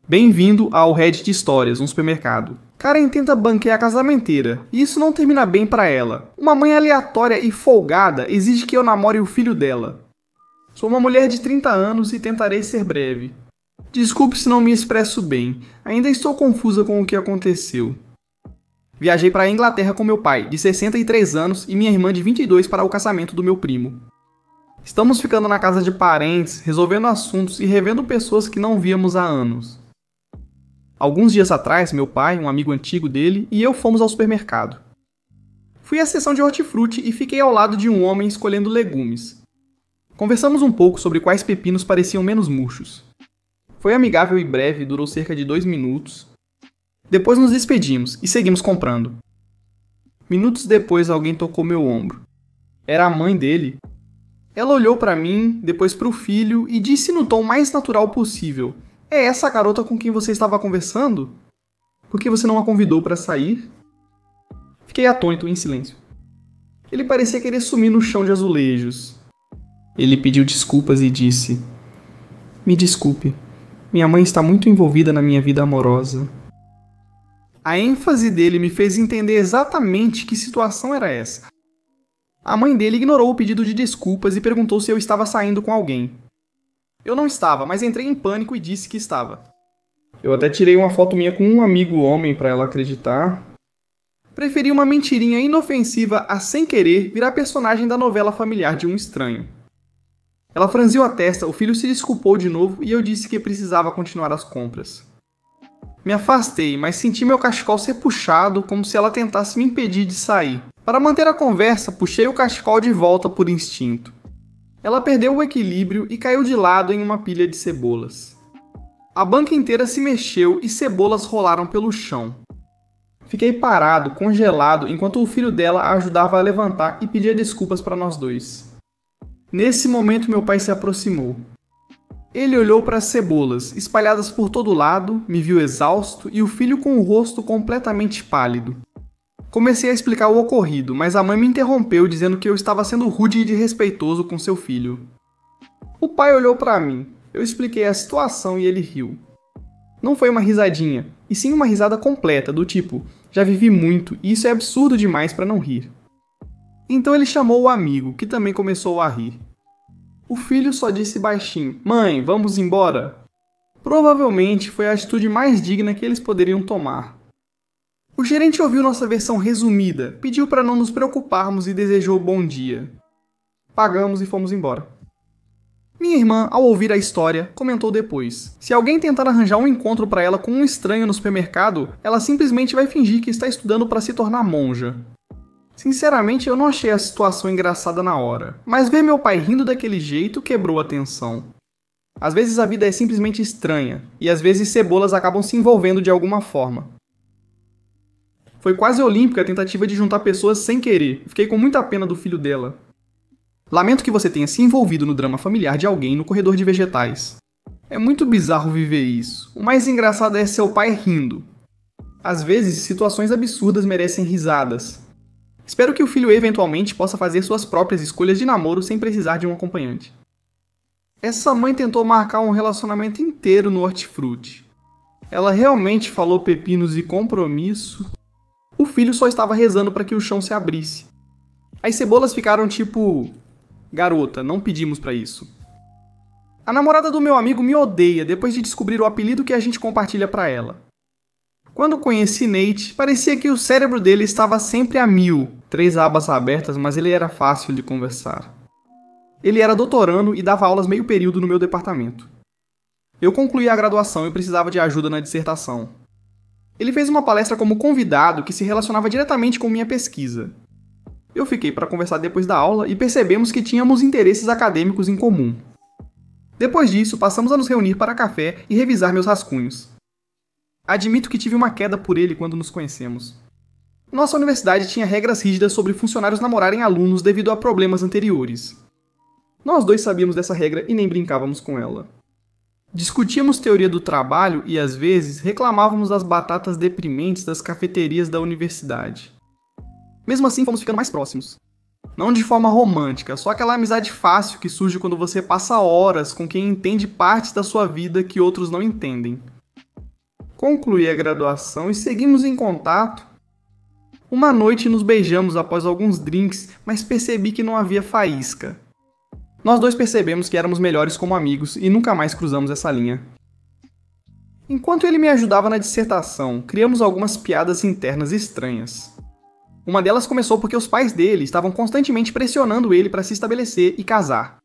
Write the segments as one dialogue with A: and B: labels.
A: Bem-vindo ao Reddit Histórias, um supermercado. Karen tenta banquear a casamenteira, e isso não termina bem pra ela. Uma mãe aleatória e folgada exige que eu namore o filho dela. Sou uma mulher de 30 anos e tentarei ser breve. Desculpe se não me expresso bem, ainda estou confusa com o que aconteceu. Viajei para a Inglaterra com meu pai, de 63 anos, e minha irmã de 22 para o casamento do meu primo. Estamos ficando na casa de parentes, resolvendo assuntos e revendo pessoas que não víamos há anos. Alguns dias atrás, meu pai, um amigo antigo dele, e eu fomos ao supermercado. Fui à seção de hortifruti e fiquei ao lado de um homem escolhendo legumes. Conversamos um pouco sobre quais pepinos pareciam menos murchos. Foi amigável e breve, durou cerca de 2 minutos. Depois nos despedimos e seguimos comprando. Minutos depois alguém tocou meu ombro. Era a mãe dele. Ela olhou para mim, depois para o filho e disse no tom mais natural possível: "É essa a garota com quem você estava conversando? Por que você não a convidou para sair?" Fiquei atônito em silêncio. Ele parecia querer sumir no chão de azulejos. Ele pediu desculpas e disse: "Me desculpe, minha mãe está muito envolvida na minha vida amorosa." A ênfase dele me fez entender exatamente que situação era essa. A mãe dele ignorou o pedido de desculpas e perguntou se eu estava saindo com alguém. Eu não estava, mas entrei em pânico e disse que estava. Eu até tirei uma foto minha com um amigo homem para ela acreditar. Preferi uma mentirinha inofensiva a, sem querer, virar personagem da novela familiar de um estranho. Ela franziu a testa, o filho se desculpou de novo e eu disse que precisava continuar as compras. Me afastei, mas senti meu cachecol ser puxado como se ela tentasse me impedir de sair. Para manter a conversa, puxei o cachecol de volta por instinto. Ela perdeu o equilíbrio e caiu de lado em uma pilha de cebolas. A banca inteira se mexeu e cebolas rolaram pelo chão. Fiquei parado, congelado, enquanto o filho dela a ajudava a levantar e pedia desculpas para nós dois. Nesse momento, meu pai se aproximou. Ele olhou para as cebolas, espalhadas por todo lado, me viu exausto e o filho com o rosto completamente pálido. Comecei a explicar o ocorrido, mas a mãe me interrompeu dizendo que eu estava sendo rude e desrespeitoso com seu filho. O pai olhou para mim. Eu expliquei a situação e ele riu. Não foi uma risadinha, e sim uma risada completa, do tipo: "Já vivi muito e isso é absurdo demais para não rir." Então ele chamou o amigo, que também começou a rir. O filho só disse baixinho: "Mãe, vamos embora?" Provavelmente foi a atitude mais digna que eles poderiam tomar. O gerente ouviu nossa versão resumida, pediu para não nos preocuparmos e desejou bom dia. Pagamos e fomos embora. Minha irmã, ao ouvir a história, comentou depois: "Se alguém tentar arranjar um encontro para ela com um estranho no supermercado, ela simplesmente vai fingir que está estudando para se tornar monja." Sinceramente, eu não achei a situação engraçada na hora, mas ver meu pai rindo daquele jeito quebrou a tensão. Às vezes a vida é simplesmente estranha, e às vezes cebolas acabam se envolvendo de alguma forma. Foi quase olímpica a tentativa de juntar pessoas sem querer, fiquei com muita pena do filho dela. Lamento que você tenha se envolvido no drama familiar de alguém no corredor de vegetais. É muito bizarro viver isso. O mais engraçado é seu pai rindo. Às vezes, situações absurdas merecem risadas. Espero que o filho eventualmente possa fazer suas próprias escolhas de namoro sem precisar de um acompanhante. Essa mãe tentou marcar um relacionamento inteiro no hortifruti. Ela realmente falou pepinos e compromisso. O filho só estava rezando para que o chão se abrisse. As cebolas ficaram tipo: "Garota, não pedimos para isso." A namorada do meu amigo me odeia depois de descobrir o apelido que a gente compartilha para ela. Quando conheci Nate, parecia que o cérebro dele estava sempre a 1000. 3 abas abertas, mas ele era fácil de conversar. Ele era doutorando e dava aulas meio período no meu departamento. Eu concluí a graduação e precisava de ajuda na dissertação. Ele fez uma palestra como convidado que se relacionava diretamente com minha pesquisa. Eu fiquei para conversar depois da aula e percebemos que tínhamos interesses acadêmicos em comum. Depois disso, passamos a nos reunir para café e revisar meus rascunhos. Admito que tive uma queda por ele quando nos conhecemos. Nossa universidade tinha regras rígidas sobre funcionários namorarem alunos devido a problemas anteriores. Nós dois sabíamos dessa regra e nem brincávamos com ela. Discutíamos teoria do trabalho e, às vezes, reclamávamos das batatas deprimentes das cafeterias da universidade. Mesmo assim, fomos ficando mais próximos. Não de forma romântica, só aquela amizade fácil que surge quando você passa horas com quem entende partes da sua vida que outros não entendem. Concluí a graduação e seguimos em contato. Uma noite nos beijamos após alguns drinks, mas percebi que não havia faísca. Nós dois percebemos que éramos melhores como amigos e nunca mais cruzamos essa linha. Enquanto ele me ajudava na dissertação, criamos algumas piadas internas estranhas. Uma delas começou porque os pais dele estavam constantemente pressionando ele para se estabelecer e casar.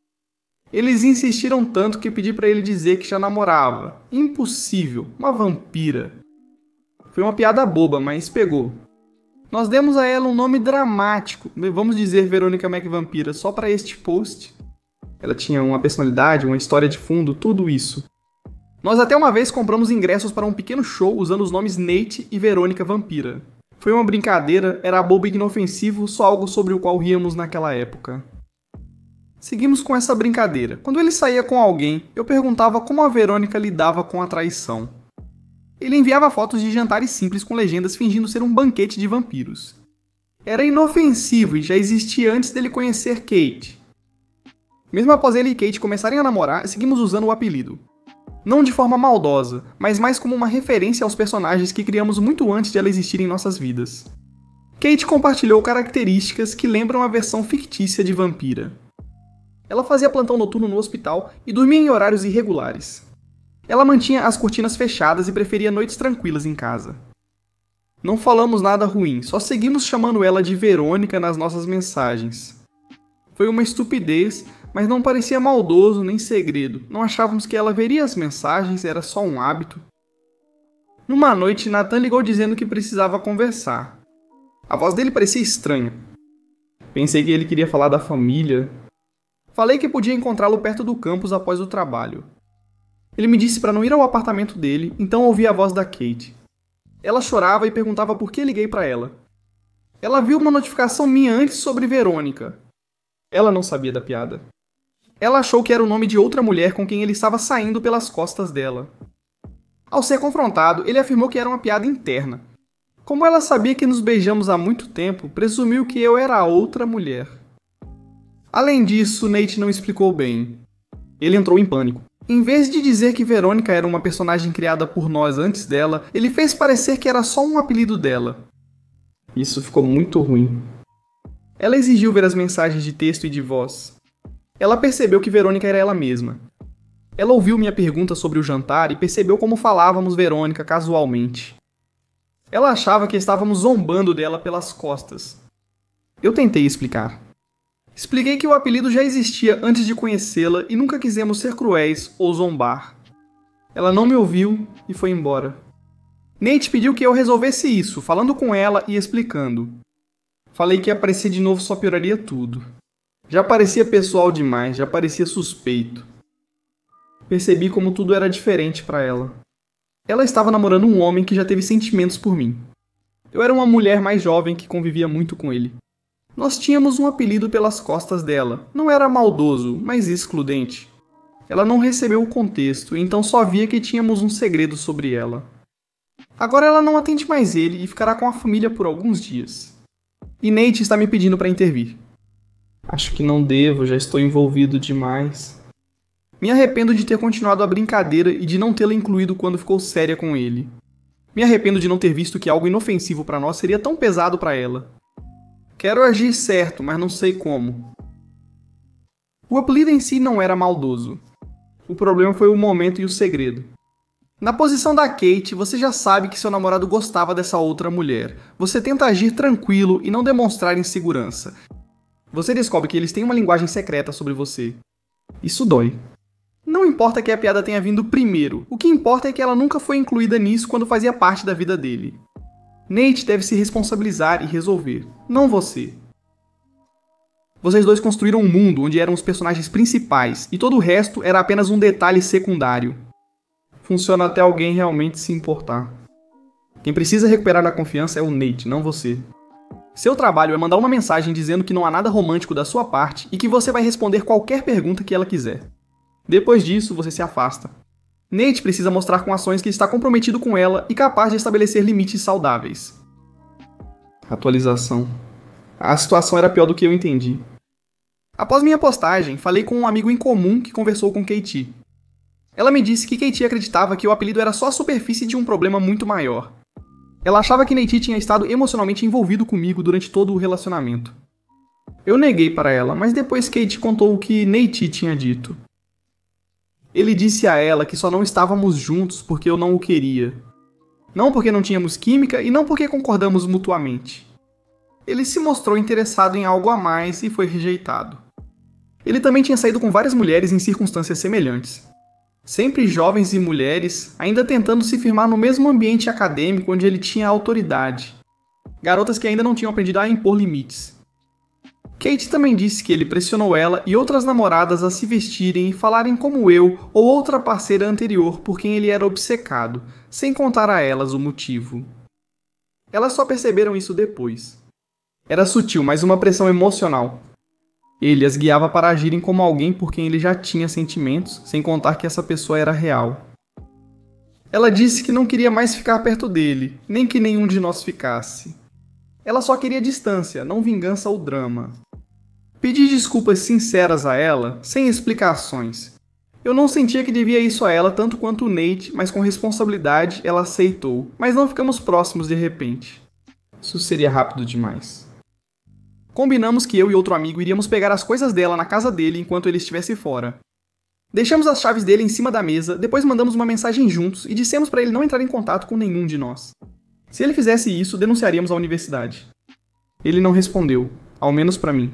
A: Eles insistiram tanto que pedi para ele dizer que já namorava. Impossível, uma vampira. Foi uma piada boba, mas pegou. Nós demos a ela um nome dramático, vamos dizer Verônica McVampira, só para este post. Ela tinha uma personalidade, uma história de fundo, tudo isso. Nós até uma vez compramos ingressos para um pequeno show usando os nomes Nate e Verônica Vampira. Foi uma brincadeira, era bobo e inofensivo, só algo sobre o qual ríamos naquela época. Seguimos com essa brincadeira. Quando ele saía com alguém, eu perguntava como a Verônica lidava com a traição. Ele enviava fotos de jantares simples com legendas fingindo ser um banquete de vampiros. Era inofensivo e já existia antes dele conhecer Kate. Mesmo após ele e Kate começarem a namorar, seguimos usando o apelido. Não de forma maldosa, mas mais como uma referência aos personagens que criamos muito antes de ela existir em nossas vidas. Kate compartilhou características que lembram a versão fictícia de vampira. Ela fazia plantão noturno no hospital e dormia em horários irregulares. Ela mantinha as cortinas fechadas e preferia noites tranquilas em casa. Não falamos nada ruim, só seguimos chamando ela de Verônica nas nossas mensagens. Foi uma estupidez, mas não parecia maldoso nem segredo. Não achávamos que ela veria as mensagens, era só um hábito. Numa noite, Nathan ligou dizendo que precisava conversar. A voz dele parecia estranha. Pensei que ele queria falar da família. Falei que podia encontrá-lo perto do campus após o trabalho. Ele me disse para não ir ao apartamento dele, então ouvi a voz da Kate. Ela chorava e perguntava por que liguei para ela. Ela viu uma notificação minha antes sobre Verônica. Ela não sabia da piada. Ela achou que era o nome de outra mulher com quem ele estava saindo pelas costas dela. Ao ser confrontado, ele afirmou que era uma piada interna. Como ela sabia que nos beijamos há muito tempo, presumiu que eu era a outra mulher. Além disso, Nate não explicou bem. Ele entrou em pânico. Em vez de dizer que Verônica era uma personagem criada por nós antes dela, ele fez parecer que era só um apelido dela. Isso ficou muito ruim. Ela exigiu ver as mensagens de texto e de voz. Ela percebeu que Verônica era ela mesma. Ela ouviu minha pergunta sobre o jantar e percebeu como falávamos Verônica casualmente. Ela achava que estávamos zombando dela pelas costas. Eu tentei explicar. Expliquei que o apelido já existia antes de conhecê-la e nunca quisemos ser cruéis ou zombar. Ela não me ouviu e foi embora. Nate pediu que eu resolvesse isso, falando com ela e explicando. Falei que aparecer de novo só pioraria tudo. Já parecia pessoal demais, já parecia suspeito. Percebi como tudo era diferente para ela. Ela estava namorando um homem que já teve sentimentos por mim. Eu era uma mulher mais jovem que convivia muito com ele. Nós tínhamos um apelido pelas costas dela. Não era maldoso, mas excludente. Ela não recebeu o contexto, então só via que tínhamos um segredo sobre ela. Agora ela não atende mais ele e ficará com a família por alguns dias. E Nate está me pedindo para intervir. Acho que não devo, já estou envolvido demais. Me arrependo de ter continuado a brincadeira e de não tê-la incluído quando ficou séria com ele. Me arrependo de não ter visto que algo inofensivo para nós seria tão pesado para ela. Quero agir certo, mas não sei como. O apelido em si não era maldoso. O problema foi o momento e o segredo. Na posição da Kate, você já sabe que seu namorado gostava dessa outra mulher. Você tenta agir tranquilo e não demonstrar insegurança. Você descobre que eles têm uma linguagem secreta sobre você. Isso dói. Não importa que a piada tenha vindo primeiro, o que importa é que ela nunca foi incluída nisso quando fazia parte da vida dele. Nate deve se responsabilizar e resolver, não você. Vocês dois construíram um mundo onde eram os personagens principais e todo o resto era apenas um detalhe secundário. Funciona até alguém realmente se importar. Quem precisa recuperar a confiança é o Nate, não você. Seu trabalho é mandar uma mensagem dizendo que não há nada romântico da sua parte e que você vai responder qualquer pergunta que ela quiser. Depois disso, você se afasta. Nate precisa mostrar com ações que está comprometido com ela e capaz de estabelecer limites saudáveis. Atualização. A situação era pior do que eu entendi. Após minha postagem, falei com um amigo em comum que conversou com Katie. Ela me disse que Katie acreditava que o apelido era só a superfície de um problema muito maior. Ela achava que Nate tinha estado emocionalmente envolvido comigo durante todo o relacionamento. Eu neguei para ela, mas depois Katie contou o que Nate tinha dito. Ele disse a ela que só não estávamos juntos porque eu não o queria. Não porque não tínhamos química e não porque concordamos mutuamente. Ele se mostrou interessado em algo a mais e foi rejeitado. Ele também tinha saído com várias mulheres em circunstâncias semelhantes. Sempre jovens e mulheres, ainda tentando se firmar no mesmo ambiente acadêmico onde ele tinha autoridade. Garotas que ainda não tinham aprendido a impor limites. Kate também disse que ele pressionou ela e outras namoradas a se vestirem e falarem como eu ou outra parceira anterior por quem ele era obcecado, sem contar a elas o motivo. Elas só perceberam isso depois. Era sutil, mas uma pressão emocional. Ele as guiava para agirem como alguém por quem ele já tinha sentimentos, sem contar que essa pessoa era real. Ela disse que não queria mais ficar perto dele, nem que nenhum de nós ficasse. Ela só queria distância, não vingança ou drama. Pedi desculpas sinceras a ela, sem explicações. Eu não sentia que devia isso a ela tanto quanto o Nate, mas com responsabilidade ela aceitou, mas não ficamos próximos de repente. Isso seria rápido demais. Combinamos que eu e outro amigo iríamos pegar as coisas dela na casa dele enquanto ele estivesse fora. Deixamos as chaves dele em cima da mesa, depois mandamos uma mensagem juntos e dissemos para ele não entrar em contato com nenhum de nós. Se ele fizesse isso, denunciaríamos a universidade. Ele não respondeu, ao menos para mim.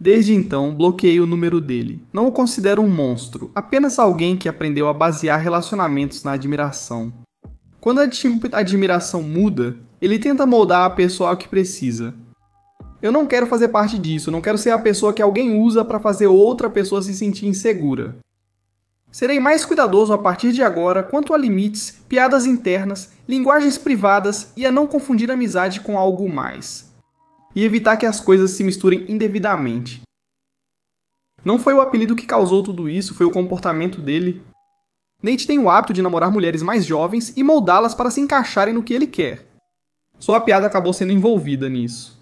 A: Desde então, bloqueei o número dele. Não o considero um monstro, apenas alguém que aprendeu a basear relacionamentos na admiração. Quando a admiração muda, ele tenta moldar a pessoa ao que precisa. Eu não quero fazer parte disso, não quero ser a pessoa que alguém usa para fazer outra pessoa se sentir insegura. Serei mais cuidadoso a partir de agora quanto a limites, piadas internas, linguagens privadas e a não confundir amizade com algo mais. E evitar que as coisas se misturem indevidamente. Não foi o apelido que causou tudo isso, foi o comportamento dele. Nate tem o hábito de namorar mulheres mais jovens e moldá-las para se encaixarem no que ele quer. Só a piada acabou sendo envolvida nisso.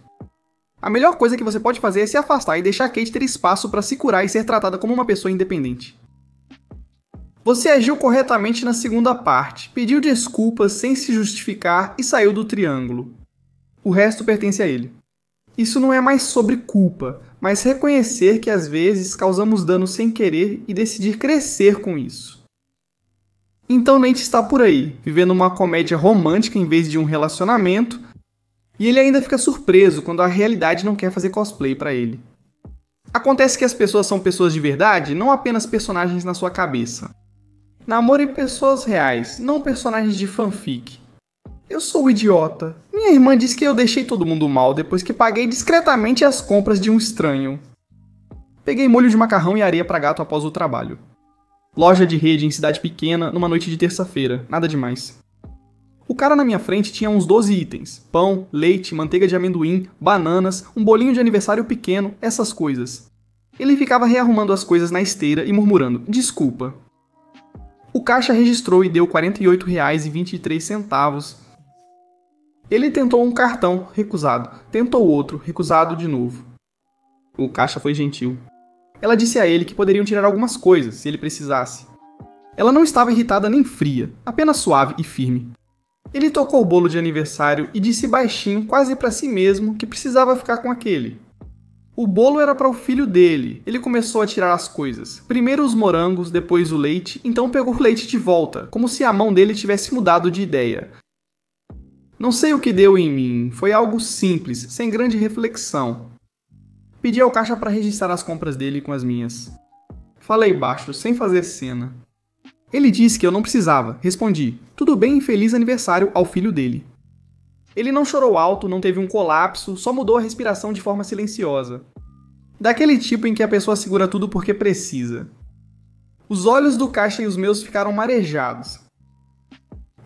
A: A melhor coisa que você pode fazer é se afastar e deixar Kate ter espaço para se curar e ser tratada como uma pessoa independente. Você agiu corretamente na segunda parte, pediu desculpas sem se justificar e saiu do triângulo. O resto pertence a ele. Isso não é mais sobre culpa, mas reconhecer que às vezes causamos dano sem querer e decidir crescer com isso. Então Nate está por aí, vivendo uma comédia romântica em vez de um relacionamento, e ele ainda fica surpreso quando a realidade não quer fazer cosplay pra ele. Acontece que as pessoas são pessoas de verdade, não apenas personagens na sua cabeça. Namore pessoas reais, não personagens de fanfic. Eu sou idiota. Minha irmã disse que eu deixei todo mundo mal depois que paguei discretamente as compras de um estranho. Peguei molho de macarrão e areia pra gato após o trabalho. Loja de rede em cidade pequena, numa noite de terça-feira, nada demais. O cara na minha frente tinha uns 12 itens. Pão, leite, manteiga de amendoim, bananas, um bolinho de aniversário pequeno, essas coisas. Ele ficava rearrumando as coisas na esteira e murmurando, desculpa. O caixa registrou e deu R$ 48,23. Ele tentou um cartão, recusado. Tentou outro, recusado de novo. O caixa foi gentil. Ela disse a ele que poderiam tirar algumas coisas, se ele precisasse. Ela não estava irritada nem fria, apenas suave e firme. Ele tocou o bolo de aniversário e disse baixinho, quase para si mesmo, que precisava ficar com aquele. O bolo era para o filho dele. Ele começou a tirar as coisas. Primeiro os morangos, depois o leite, então pegou o leite de volta, como se a mão dele tivesse mudado de ideia. Não sei o que deu em mim, foi algo simples, sem grande reflexão. Pedi ao caixa para registrar as compras dele com as minhas. Falei baixo, sem fazer cena. Ele disse que eu não precisava. Respondi, tudo bem e feliz aniversário ao filho dele. Ele não chorou alto, não teve um colapso, só mudou a respiração de forma silenciosa. Daquele tipo em que a pessoa segura tudo porque precisa. Os olhos do caixa e os meus ficaram marejados.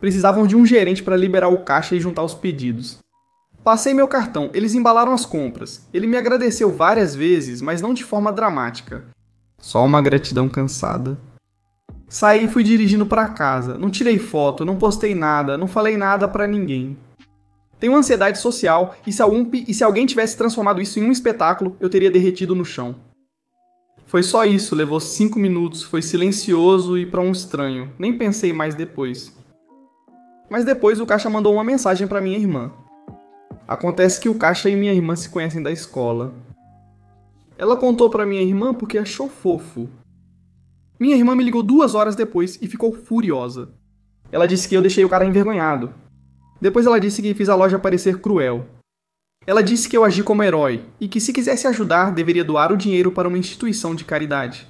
A: Precisavam de um gerente para liberar o caixa e juntar os pedidos. Passei meu cartão, eles embalaram as compras. Ele me agradeceu várias vezes, mas não de forma dramática. Só uma gratidão cansada. Saí e fui dirigindo para casa. Não tirei foto, não postei nada, não falei nada para ninguém. Tenho ansiedade social e se alguém tivesse transformado isso em um espetáculo, eu teria derretido no chão. Foi só isso, levou 5 minutos, foi silencioso e pra um estranho. Nem pensei mais depois. Mas depois o caixa mandou uma mensagem pra minha irmã. Acontece que o caixa e minha irmã se conhecem da escola. Ela contou pra minha irmã porque achou fofo. Minha irmã me ligou 2 horas depois e ficou furiosa. Ela disse que eu deixei o cara envergonhado. Depois ela disse que fiz a loja parecer cruel. Ela disse que eu agi como herói e que se quisesse ajudar deveria doar o dinheiro para uma instituição de caridade.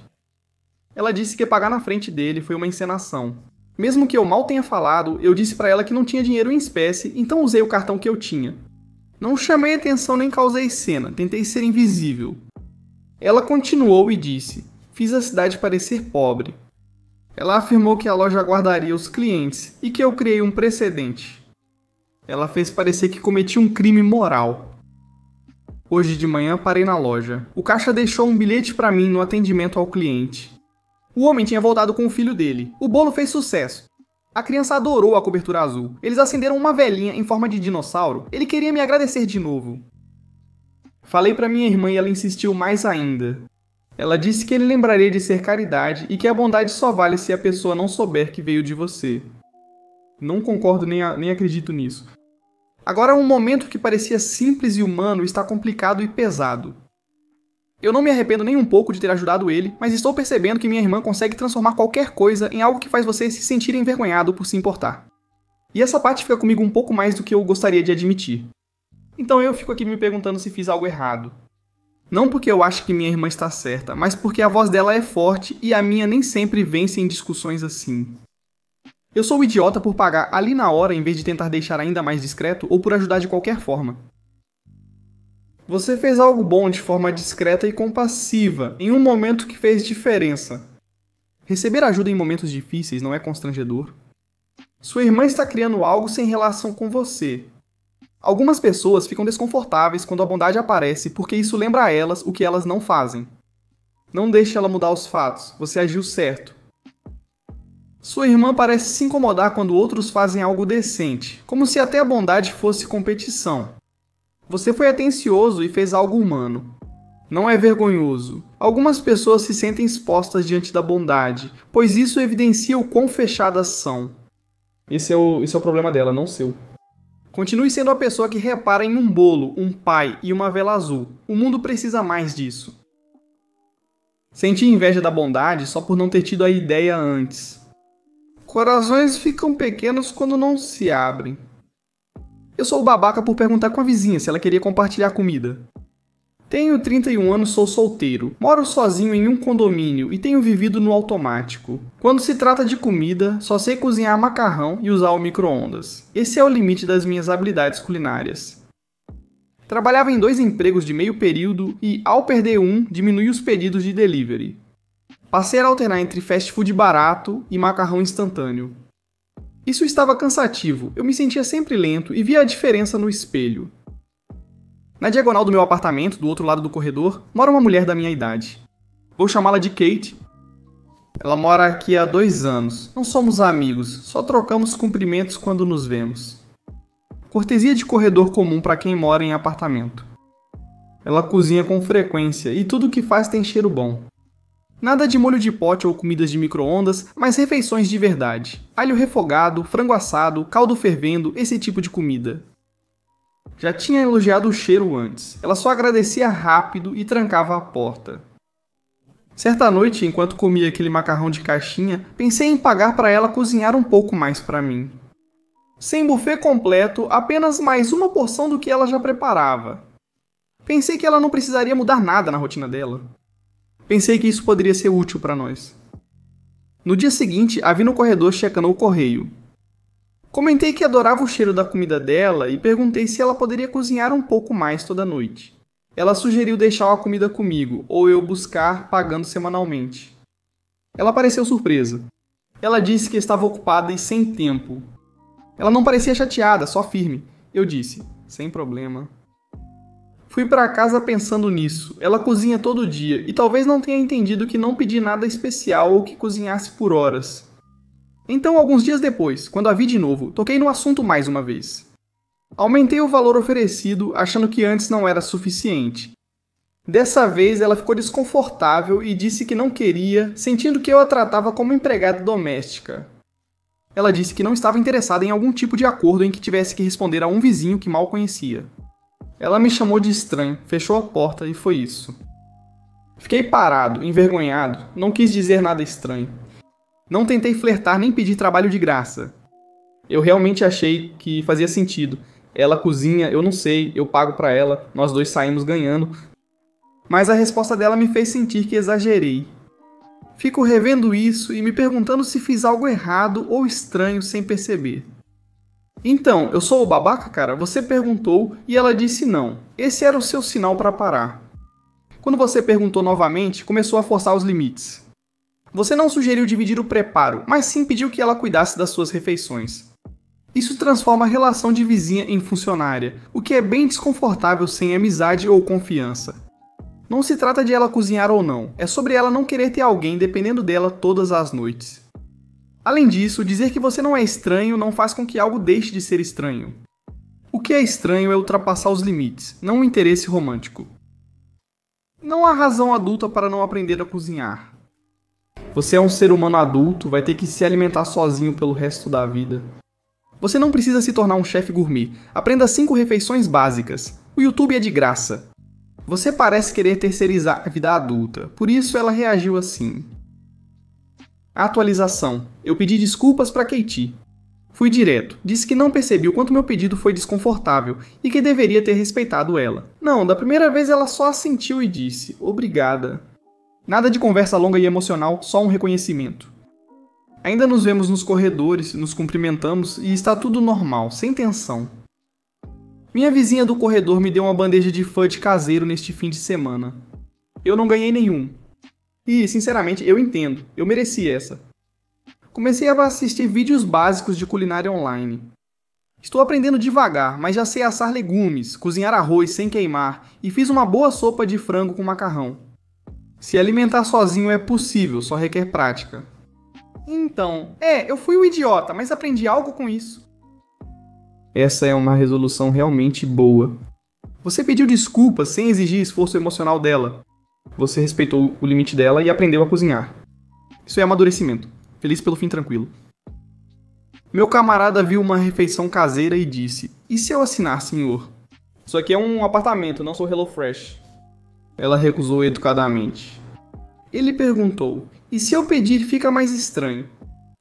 A: Ela disse que pagar na frente dele foi uma encenação. Mesmo que eu mal tenha falado, eu disse para ela que não tinha dinheiro em espécie, então usei o cartão que eu tinha. Não chamei atenção nem causei cena, tentei ser invisível. Ela continuou e disse: fiz a cidade parecer pobre. Ela afirmou que a loja aguardaria os clientes e que eu criei um precedente. Ela fez parecer que cometi um crime moral. Hoje de manhã parei na loja. O caixa deixou um bilhete para mim no atendimento ao cliente. O homem tinha voltado com o filho dele. O bolo fez sucesso. A criança adorou a cobertura azul. Eles acenderam uma velinha em forma de dinossauro. Ele queria me agradecer de novo. Falei para minha irmã e ela insistiu mais ainda. Ela disse que ele lembraria de ser caridade e que a bondade só vale se a pessoa não souber que veio de você. Não concordo nem acredito nisso. Agora um momento que parecia simples e humano está complicado e pesado. Eu não me arrependo nem um pouco de ter ajudado ele, mas estou percebendo que minha irmã consegue transformar qualquer coisa em algo que faz você se sentir envergonhado por se importar. E essa parte fica comigo um pouco mais do que eu gostaria de admitir. Então eu fico aqui me perguntando se fiz algo errado. Não porque eu acho que minha irmã está certa, mas porque a voz dela é forte e a minha nem sempre vence em discussões assim. Eu sou o idiota por pagar ali na hora em vez de tentar deixar ainda mais discreto ou por ajudar de qualquer forma. Você fez algo bom de forma discreta e compassiva, em um momento que fez diferença. Receber ajuda em momentos difíceis não é constrangedor? Sua irmã está criando algo sem relação com você. Algumas pessoas ficam desconfortáveis quando a bondade aparece porque isso lembra a elas o que elas não fazem. Não deixe ela mudar os fatos, você agiu certo. Sua irmã parece se incomodar quando outros fazem algo decente, como se até a bondade fosse competição. Você foi atencioso e fez algo humano. Não é vergonhoso. Algumas pessoas se sentem expostas diante da bondade, pois isso evidencia o quão fechadas são. Esse é o problema dela, não seu. Continue sendo a pessoa que repara em um bolo, um pai e uma vela azul. O mundo precisa mais disso. Senti inveja da bondade só por não ter tido a ideia antes. Corações ficam pequenos quando não se abrem. Eu sou o babaca por perguntar com a vizinha se ela queria compartilhar comida. Tenho 31 anos, sou solteiro, moro sozinho em um condomínio e tenho vivido no automático. Quando se trata de comida, só sei cozinhar macarrão e usar o micro-ondas. Esse é o limite das minhas habilidades culinárias. Trabalhava em 2 empregos de meio período e, ao perder um, diminui os pedidos de delivery. Passei a alternar entre fast food barato e macarrão instantâneo. Isso estava cansativo, eu me sentia sempre lento e via a diferença no espelho. Na diagonal do meu apartamento, do outro lado do corredor, mora uma mulher da minha idade. Vou chamá-la de Kate. Ela mora aqui há 2 anos. Não somos amigos, só trocamos cumprimentos quando nos vemos. Cortesia de corredor comum para quem mora em apartamento. Ela cozinha com frequência e tudo o que faz tem cheiro bom. Nada de molho de pote ou comidas de micro-ondas, mas refeições de verdade. Alho refogado, frango assado, caldo fervendo, esse tipo de comida. Já tinha elogiado o cheiro antes. Ela só agradecia rápido e trancava a porta. Certa noite, enquanto comia aquele macarrão de caixinha, pensei em pagar para ela cozinhar um pouco mais para mim. Sem buffet completo, apenas mais uma porção do que ela já preparava. Pensei que ela não precisaria mudar nada na rotina dela. Pensei que isso poderia ser útil para nós. No dia seguinte, a vi no corredor checando o correio. Comentei que adorava o cheiro da comida dela e perguntei se ela poderia cozinhar um pouco mais toda noite. Ela sugeriu deixar a comida comigo, ou eu buscar pagando semanalmente. Ela pareceu surpresa. Ela disse que estava ocupada e sem tempo. Ela não parecia chateada, só firme. Eu disse, sem problema. Fui para casa pensando nisso. Ela cozinha todo dia e talvez não tenha entendido que não pedi nada especial ou que cozinhasse por horas. Então, alguns dias depois, quando a vi de novo, toquei no assunto mais uma vez. Aumentei o valor oferecido, achando que antes não era suficiente. Dessa vez ela ficou desconfortável e disse que não queria, sentindo que eu a tratava como empregada doméstica. Ela disse que não estava interessada em algum tipo de acordo em que tivesse que responder a um vizinho que mal conhecia. Ela me chamou de estranho, fechou a porta e foi isso. Fiquei parado, envergonhado, não quis dizer nada estranho. Não tentei flertar nem pedir trabalho de graça. Eu realmente achei que fazia sentido. Ela cozinha, eu não sei, eu pago pra ela, nós dois saímos ganhando. Mas a resposta dela me fez sentir que exagerei. Fico revendo isso e me perguntando se fiz algo errado ou estranho sem perceber. Então, eu sou o babaca, cara? Você perguntou e ela disse não. Esse era o seu sinal para parar. Quando você perguntou novamente, começou a forçar os limites. Você não sugeriu dividir o preparo, mas sim pediu que ela cuidasse das suas refeições. Isso transforma a relação de vizinha em funcionária, o que é bem desconfortável sem amizade ou confiança. Não se trata de ela cozinhar ou não, é sobre ela não querer ter alguém dependendo dela todas as noites. Além disso, dizer que você não é estranho não faz com que algo deixe de ser estranho. O que é estranho é ultrapassar os limites, não o interesse romântico. Não há razão adulta para não aprender a cozinhar. Você é um ser humano adulto, vai ter que se alimentar sozinho pelo resto da vida. Você não precisa se tornar um chefe gourmet, aprenda 5 refeições básicas. O YouTube é de graça. Você parece querer terceirizar a vida adulta, por isso ela reagiu assim. Atualização. Eu pedi desculpas para Katie. Fui direto, disse que não percebi o quanto meu pedido foi desconfortável e que deveria ter respeitado ela. Não, da primeira vez ela só assentiu e disse, obrigada. Nada de conversa longa e emocional, só um reconhecimento. Ainda nos vemos nos corredores, nos cumprimentamos e está tudo normal, sem tensão. Minha vizinha do corredor me deu uma bandeja de fudge caseiro neste fim de semana. Eu não ganhei nenhum. E, sinceramente, eu entendo. Eu mereci essa. Comecei a assistir vídeos básicos de culinária online. Estou aprendendo devagar, mas já sei assar legumes, cozinhar arroz sem queimar e fiz uma boa sopa de frango com macarrão. Se alimentar sozinho é possível, só requer prática. Então, eu fui um idiota, mas aprendi algo com isso. Essa é uma resolução realmente boa. Você pediu desculpas sem exigir esforço emocional dela. Você respeitou o limite dela e aprendeu a cozinhar. Isso é amadurecimento. Feliz pelo fim tranquilo. Meu camarada viu uma refeição caseira e disse, e se eu assinar, senhor? Isso aqui é um apartamento, não sou HelloFresh. Ela recusou educadamente. Ele perguntou, e se eu pedir fica mais estranho?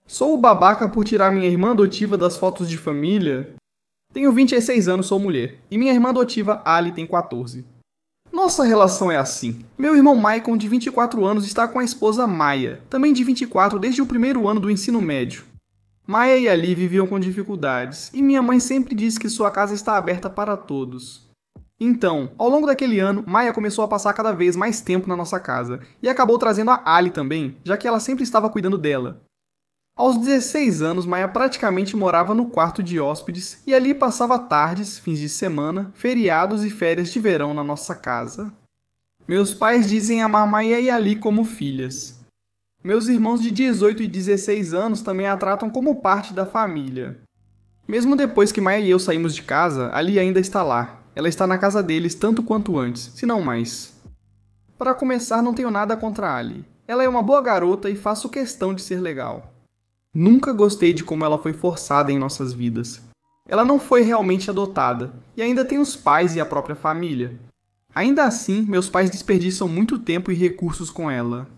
A: Sou o babaca por tirar minha irmã adotiva das fotos de família? Tenho 26 anos, sou mulher, e minha irmã adotiva, Ali, tem 14. Nossa relação é assim. Meu irmão Maicon, de 24 anos, está com a esposa Maia, também de 24 desde o primeiro ano do ensino médio. Maia e Ali viviam com dificuldades, e minha mãe sempre disse que sua casa está aberta para todos. Então, ao longo daquele ano, Maia começou a passar cada vez mais tempo na nossa casa, e acabou trazendo a Ali também, já que ela sempre estava cuidando dela. Aos 16 anos, Maia praticamente morava no quarto de hóspedes e ali passava tardes, fins de semana, feriados e férias de verão na nossa casa. Meus pais dizem amar Maia e Ali como filhas. Meus irmãos de 18 e 16 anos também a tratam como parte da família. Mesmo depois que Maia e eu saímos de casa, Ali ainda está lá. Ela está na casa deles tanto quanto antes, se não mais. Para começar, não tenho nada contra a Ali. Ela é uma boa garota e faço questão de ser legal. Nunca gostei de como ela foi forçada em nossas vidas. Ela não foi realmente adotada, e ainda tem os pais e a própria família. Ainda assim, meus pais desperdiçam muito tempo e recursos com ela.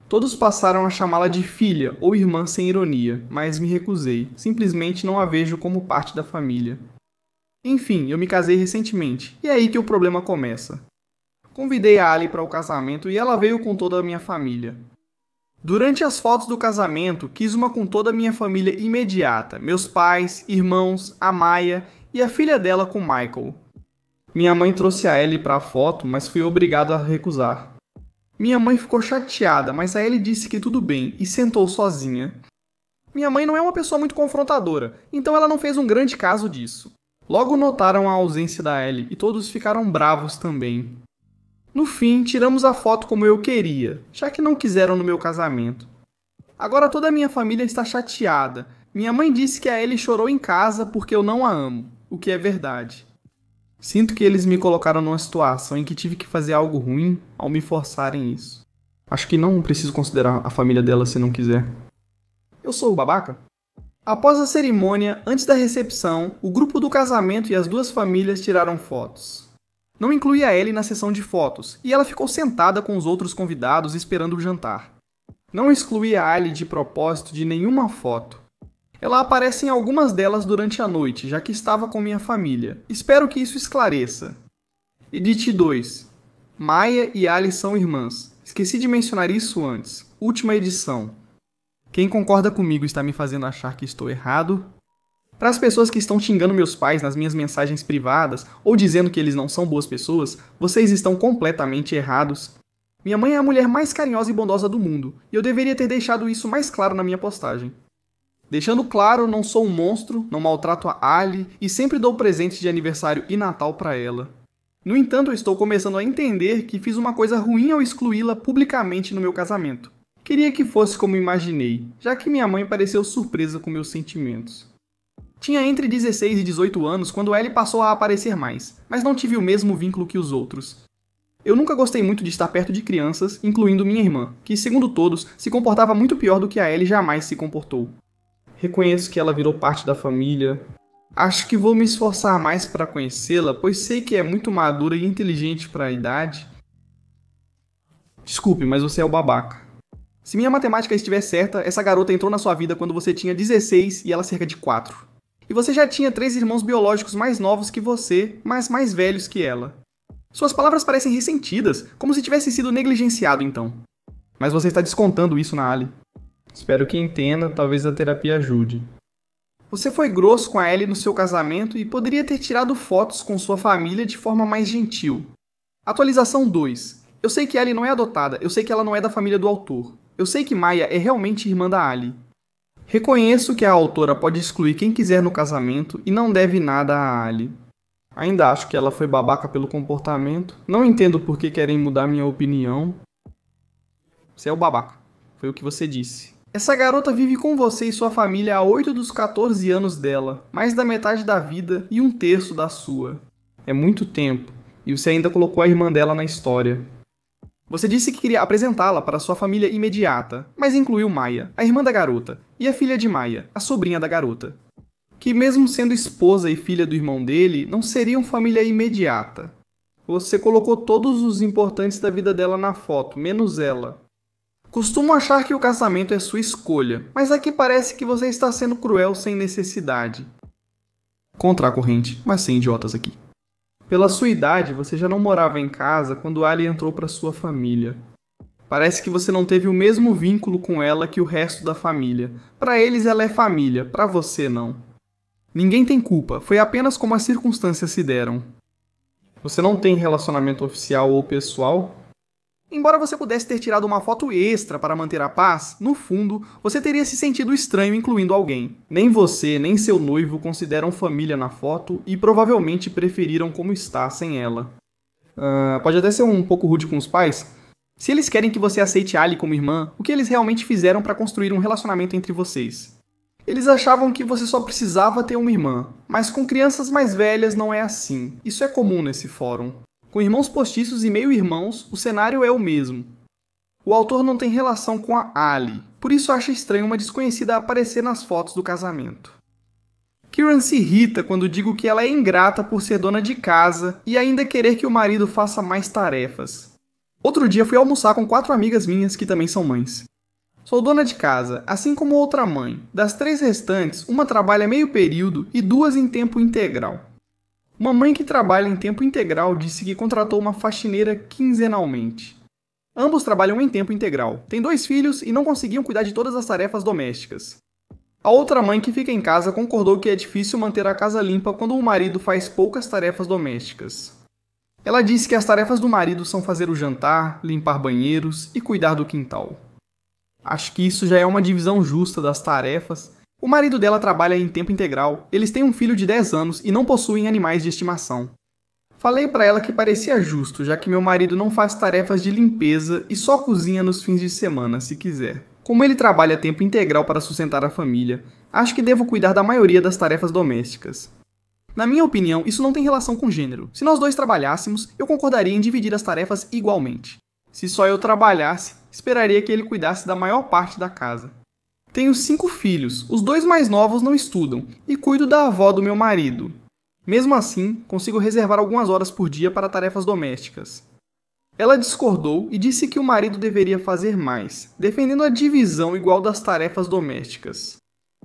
A: Todos passaram a chamá-la de filha ou irmã sem ironia, mas me recusei. Simplesmente não a vejo como parte da família. Enfim, eu me casei recentemente, e é aí que o problema começa. Convidei a Ali para o casamento e ela veio com toda a minha família. Durante as fotos do casamento, quis uma com toda a minha família imediata, meus pais, irmãos, a Maia e a filha dela com Michael. Minha mãe trouxe a Ellie para a foto, mas fui obrigado a recusar. Minha mãe ficou chateada, mas a Ellie disse que tudo bem e sentou sozinha. Minha mãe não é uma pessoa muito confrontadora, então ela não fez um grande caso disso. Logo notaram a ausência da Ellie e todos ficaram bravos também. No fim, tiramos a foto como eu queria, já que não quiseram no meu casamento. Agora toda a minha família está chateada. Minha mãe disse que a Ellie chorou em casa porque eu não a amo, o que é verdade. Sinto que eles me colocaram numa situação em que tive que fazer algo ruim ao me forçarem isso. Acho que não preciso considerar a família dela se não quiser. Eu sou o babaca? Após a cerimônia, antes da recepção, o grupo do casamento e as duas famílias tiraram fotos. Não incluía a Ellie na sessão de fotos, e ela ficou sentada com os outros convidados esperando o jantar. Não excluí a Ali de propósito de nenhuma foto. Ela aparece em algumas delas durante a noite, já que estava com minha família. Espero que isso esclareça. Edit 2. Maya e Ali são irmãs. Esqueci de mencionar isso antes. Última edição. Quem concorda comigo está me fazendo achar que estou errado? Para as pessoas que estão xingando meus pais nas minhas mensagens privadas ou dizendo que eles não são boas pessoas, vocês estão completamente errados. Minha mãe é a mulher mais carinhosa e bondosa do mundo, e eu deveria ter deixado isso mais claro na minha postagem. Deixando claro, não sou um monstro, não maltrato a Ali e sempre dou presentes de aniversário e Natal para ela. No entanto, eu estou começando a entender que fiz uma coisa ruim ao excluí-la publicamente no meu casamento. Queria que fosse como imaginei, já que minha mãe pareceu surpresa com meus sentimentos. Tinha entre 16 e 18 anos quando Ellie passou a aparecer mais, mas não tive o mesmo vínculo que os outros. Eu nunca gostei muito de estar perto de crianças, incluindo minha irmã, que, segundo todos, se comportava muito pior do que a Ellie jamais se comportou. Reconheço que ela virou parte da família. Acho que vou me esforçar mais para conhecê-la, pois sei que é muito madura e inteligente para a idade. Desculpe, mas você é o babaca. Se minha matemática estiver certa, essa garota entrou na sua vida quando você tinha 16 e ela cerca de 4. E você já tinha 3 irmãos biológicos mais novos que você, mas mais velhos que ela. Suas palavras parecem ressentidas, como se tivesse sido negligenciado então. Mas você está descontando isso na Ali. Espero que entenda, talvez a terapia ajude. Você foi grosso com a Ellie no seu casamento e poderia ter tirado fotos com sua família de forma mais gentil. Atualização 2. Eu sei que Ellie não é adotada, eu sei que ela não é da família do autor. Eu sei que Maya é realmente irmã da Ali. Reconheço que a autora pode excluir quem quiser no casamento e não deve nada a Ali. Ainda acho que ela foi babaca pelo comportamento. Não entendo por que querem mudar minha opinião. Você é o babaca. Foi o que você disse. Essa garota vive com você e sua família há 8 dos 14 anos dela, mais da metade da vida e 1/3 da sua. É muito tempo, e você ainda colocou a irmã dela na história. Você disse que queria apresentá-la para sua família imediata, mas incluiu Maya, a irmã da garota, e a filha de Maya, a sobrinha da garota, que mesmo sendo esposa e filha do irmão dele, não seriam família imediata. Você colocou todos os importantes da vida dela na foto, menos ela. Costumo achar que o casamento é sua escolha, mas aqui parece que você está sendo cruel sem necessidade. Contra a corrente, mas sem idiotas aqui. Pela sua idade, você já não morava em casa quando Ali entrou para sua família. Parece que você não teve o mesmo vínculo com ela que o resto da família. Para eles ela é família, para você não. Ninguém tem culpa, foi apenas como as circunstâncias se deram. Você não tem relacionamento oficial ou pessoal? Embora você pudesse ter tirado uma foto extra para manter a paz, no fundo, você teria se sentido estranho incluindo alguém. Nem você, nem seu noivo consideram família na foto e provavelmente preferiram como está sem ela. Pode até ser um pouco rude com os pais. Se eles querem que você aceite Ali como irmã, o que eles realmente fizeram para construir um relacionamento entre vocês? Eles achavam que você só precisava ter uma irmã, mas com crianças mais velhas não é assim. Isso é comum nesse fórum. Com irmãos postiços e meio-irmãos, o cenário é o mesmo. O autor não tem relação com a Ali, por isso acha estranho uma desconhecida aparecer nas fotos do casamento. Kieran se irrita quando digo que ela é ingrata por ser dona de casa e ainda querer que o marido faça mais tarefas. Outro dia fui almoçar com 4 amigas minhas que também são mães. Sou dona de casa, assim como outra mãe. Das 3 restantes, uma trabalha meio período e 2 em tempo integral. Uma mãe que trabalha em tempo integral disse que contratou uma faxineira quinzenalmente. Ambos trabalham em tempo integral, têm 2 filhos e não conseguiam cuidar de todas as tarefas domésticas. A outra mãe que fica em casa concordou que é difícil manter a casa limpa quando o marido faz poucas tarefas domésticas. Ela disse que as tarefas do marido são fazer o jantar, limpar banheiros e cuidar do quintal. Acho que isso já é uma divisão justa das tarefas. O marido dela trabalha em tempo integral, eles têm um filho de 10 anos e não possuem animais de estimação. Falei pra ela que parecia justo, já que meu marido não faz tarefas de limpeza e só cozinha nos fins de semana, se quiser. Como ele trabalha a tempo integral para sustentar a família, acho que devo cuidar da maioria das tarefas domésticas. Na minha opinião, isso não tem relação com gênero. Se nós dois trabalhássemos, eu concordaria em dividir as tarefas igualmente. Se só eu trabalhasse, esperaria que ele cuidasse da maior parte da casa. Tenho 5 filhos, os 2 mais novos não estudam, e cuido da avó do meu marido. Mesmo assim, consigo reservar algumas horas por dia para tarefas domésticas. Ela discordou e disse que o marido deveria fazer mais, defendendo a divisão igual das tarefas domésticas.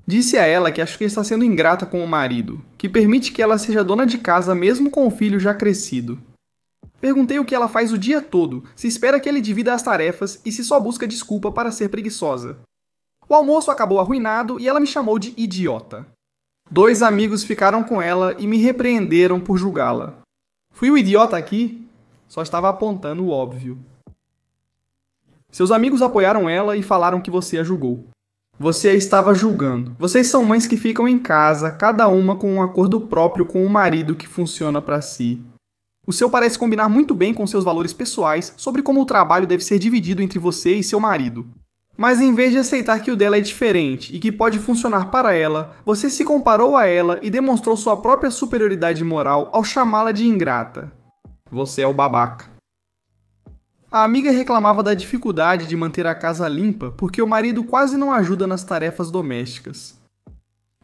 A: Disse a ela que acho que está sendo ingrata com o marido, que permite que ela seja dona de casa mesmo com o filho já crescido. Perguntei o que ela faz o dia todo, se espera que ele divida as tarefas e se só busca desculpa para ser preguiçosa. O almoço acabou arruinado e ela me chamou de idiota. 2 amigos ficaram com ela e me repreenderam por julgá-la. Fui o idiota aqui? Só estava apontando o óbvio. Seus amigos apoiaram ela e falaram que você a julgou. Você a estava julgando. Vocês são mães que ficam em casa, cada uma com um acordo próprio com o marido que funciona para si. O seu parece combinar muito bem com seus valores pessoais sobre como o trabalho deve ser dividido entre você e seu marido. Mas em vez de aceitar que o dela é diferente e que pode funcionar para ela, você se comparou a ela e demonstrou sua própria superioridade moral ao chamá-la de ingrata. Você é o babaca. A amiga reclamava da dificuldade de manter a casa limpa porque o marido quase não ajuda nas tarefas domésticas.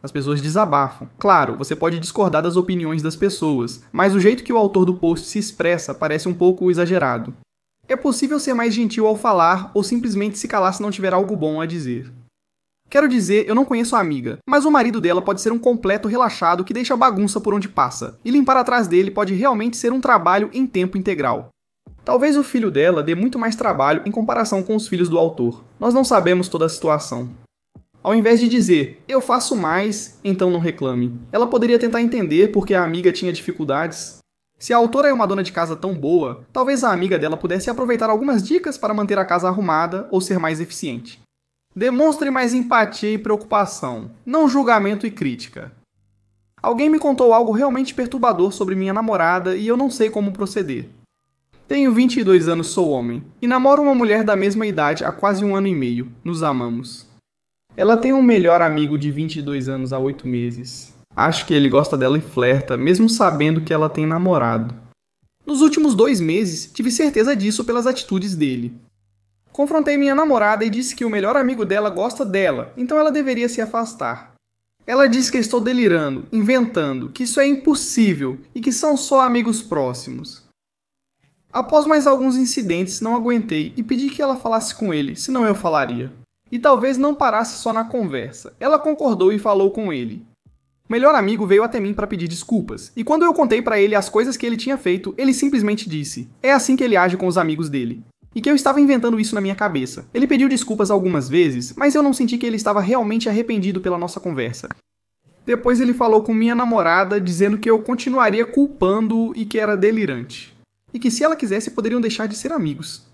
A: As pessoas desabafam. Claro, você pode discordar das opiniões das pessoas, mas o jeito que o autor do post se expressa parece um pouco exagerado. É possível ser mais gentil ao falar ou simplesmente se calar se não tiver algo bom a dizer. Quero dizer, eu não conheço a amiga, mas o marido dela pode ser um completo relaxado que deixa bagunça por onde passa, e limpar atrás dele pode realmente ser um trabalho em tempo integral. Talvez o filho dela dê muito mais trabalho em comparação com os filhos do autor. Nós não sabemos toda a situação. Ao invés de dizer, eu faço mais, então não reclame, ela poderia tentar entender por que a amiga tinha dificuldades. Se a autora é uma dona de casa tão boa, talvez a amiga dela pudesse aproveitar algumas dicas para manter a casa arrumada ou ser mais eficiente. Demonstre mais empatia e preocupação, não julgamento e crítica. Alguém me contou algo realmente perturbador sobre minha namorada e eu não sei como proceder. Tenho 22 anos, sou homem, e namoro uma mulher da mesma idade há quase 1 ano e meio. Nos amamos. Ela tem um melhor amigo de 22 anos há 8 meses. Acho que ele gosta dela e flerta, mesmo sabendo que ela tem namorado. Nos últimos 2 meses, tive certeza disso pelas atitudes dele. Confrontei minha namorada e disse que o melhor amigo dela gosta dela, então ela deveria se afastar. Ela diz que estou delirando, inventando, que isso é impossível e que são só amigos próximos. Após mais alguns incidentes, não aguentei e pedi que ela falasse com ele, senão eu falaria. E talvez não parasse só na conversa. Ela concordou e falou com ele. O melhor amigo veio até mim para pedir desculpas, e quando eu contei para ele as coisas que ele tinha feito, ele simplesmente disse: é assim que ele age com os amigos dele. E que eu estava inventando isso na minha cabeça. Ele pediu desculpas algumas vezes, mas eu não senti que ele estava realmente arrependido pela nossa conversa. Depois ele falou com minha namorada, dizendo que eu continuaria culpando-o e que era delirante. E que se ela quisesse poderiam deixar de ser amigos.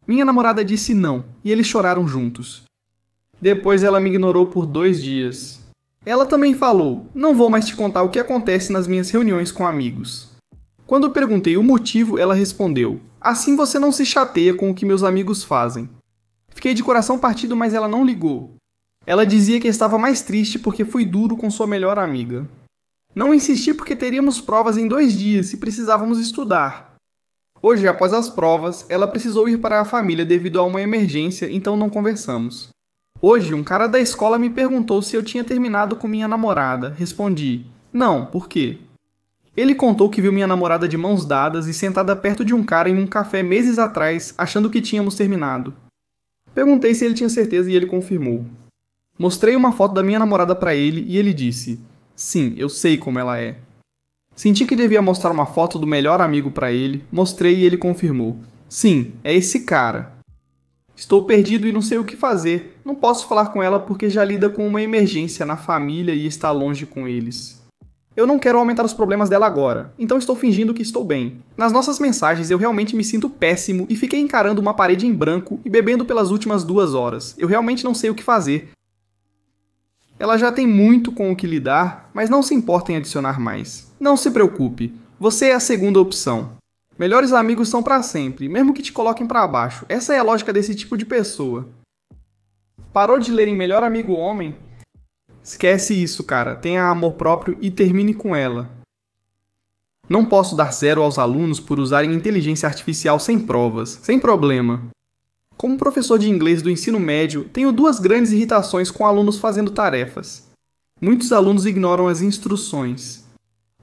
A: Minha namorada disse não, e eles choraram juntos. Depois ela me ignorou por 2 dias. Ela também falou, não vou mais te contar o que acontece nas minhas reuniões com amigos. Quando perguntei o motivo, ela respondeu, assim você não se chateia com o que meus amigos fazem. Fiquei de coração partido, mas ela não ligou. Ela dizia que estava mais triste porque fui duro com sua melhor amiga. Não insisti porque teríamos provas em 2 dias e precisávamos estudar. Hoje, após as provas, ela precisou ir para a família devido a uma emergência, então não conversamos. Hoje, um cara da escola me perguntou se eu tinha terminado com minha namorada. Respondi, não, por quê? Ele contou que viu minha namorada de mãos dadas e sentada perto de um cara em um café meses atrás, achando que tínhamos terminado. Perguntei se ele tinha certeza e ele confirmou. Mostrei uma foto da minha namorada para ele e ele disse, sim, eu sei como ela é. Senti que devia mostrar uma foto do melhor amigo para ele, mostrei e ele confirmou. Sim, é esse cara. Estou perdido e não sei o que fazer. Não posso falar com ela porque já lida com uma emergência na família e está longe com eles. Eu não quero aumentar os problemas dela agora, então estou fingindo que estou bem. Nas nossas mensagens eu realmente me sinto péssimo e fiquei encarando uma parede em branco e bebendo pelas últimas 2 horas. Eu realmente não sei o que fazer. Ela já tem muito com o que lidar, mas não se importa em adicionar mais. Não se preocupe, você é a segunda opção. Melhores amigos são pra sempre, mesmo que te coloquem pra baixo. Essa é a lógica desse tipo de pessoa. Parou de ler em Melhor Amigo Homem? Esquece isso, cara. Tenha amor próprio e termine com ela. Não posso dar 0 aos alunos por usarem inteligência artificial sem provas, sem problema. Como professor de inglês do ensino médio, tenho 2 grandes irritações com alunos fazendo tarefas. Muitos alunos ignoram as instruções.